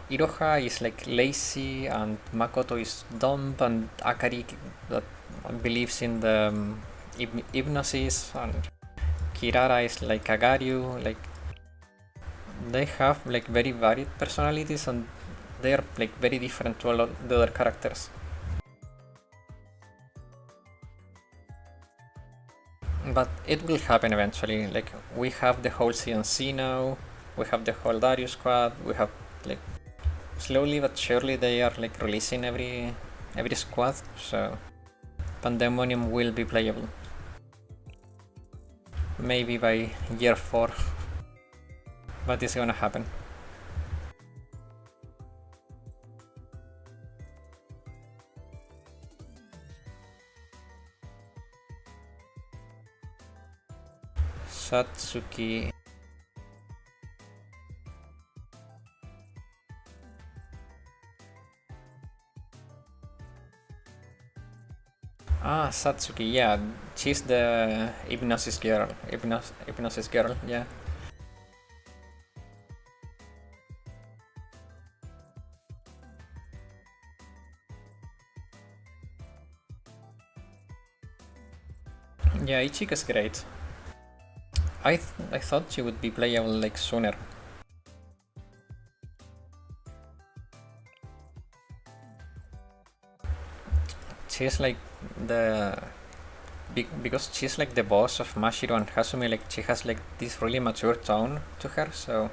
Iroha is like lazy and Makoto is dumb and Akari that believes in the hypnosis and Kirara is like Agaryu. Like they have like very varied personalities and they are like very different to all of the other characters. But it will happen eventually. Like we have the whole CNC now, we have the whole Darius squad, we have like slowly but surely they are like releasing every squad, so Pandemonium will be playable. Maybe by year 4. But it's gonna happen. Satsuki. Ah, Satsuki, yeah, she's the hypnosis girl. Hypnosis girl, yeah. Yeah, Ichika's great. I thought she would be playable like sooner. She's like the because she's like the boss of Mashiro and Hasumi, like she has like this really mature tone to her, so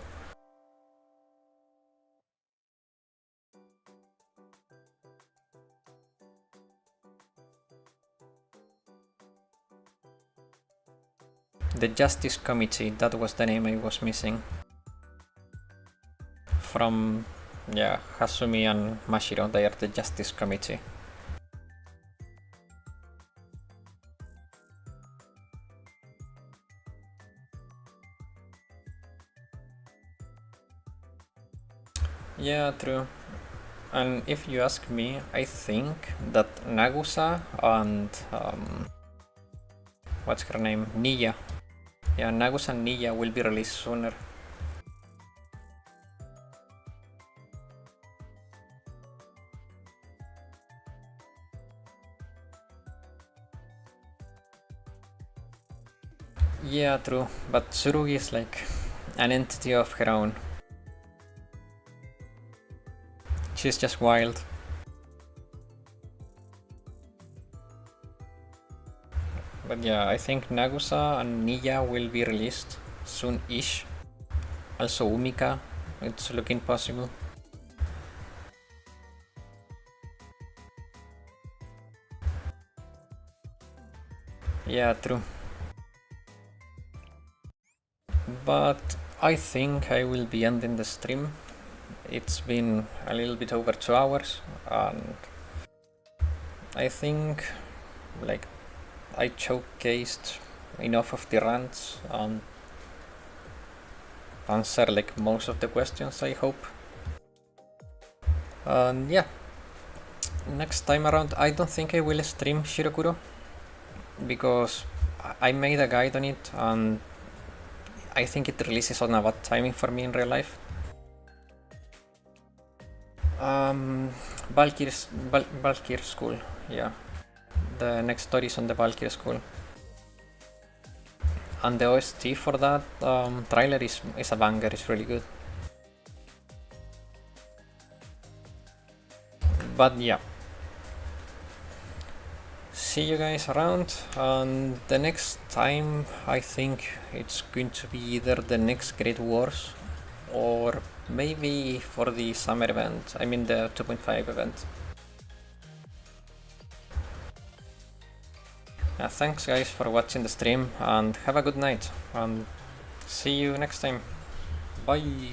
The Justice Committee, that was the name I was missing. From, yeah, Hasumi and Mashiro, they are the Justice Committee. Yeah, true. And if you ask me, I think that Nagusa and what's her name? Niya. Yeah, Nagusa and Niya will be released sooner. Yeah, true. But Tsurugi is like an entity of her own. She's just wild. But yeah, I think Nagusa and Niya will be released soon-ish. Also Umika, it's looking possible. Yeah, true. But I think I will be ending the stream. It's been a little bit over 2 hours, and I think like I showcased enough of the rants and answer like most of the questions, I hope. And yeah, next time around I don't think I will stream Shirokuro, because I made a guide on it and I think it releases on a bad timing for me in real life. Valkyrie School, yeah. The next story is on the Valkyrie School. And the OST for that trailer is a banger, it's really good. But yeah. See you guys around, and the next time I think it's going to be either the next Great Wars or maybe for the summer event, I mean the 2.5 event. Thanks guys for watching the stream, and have a good night, and see you next time. Bye!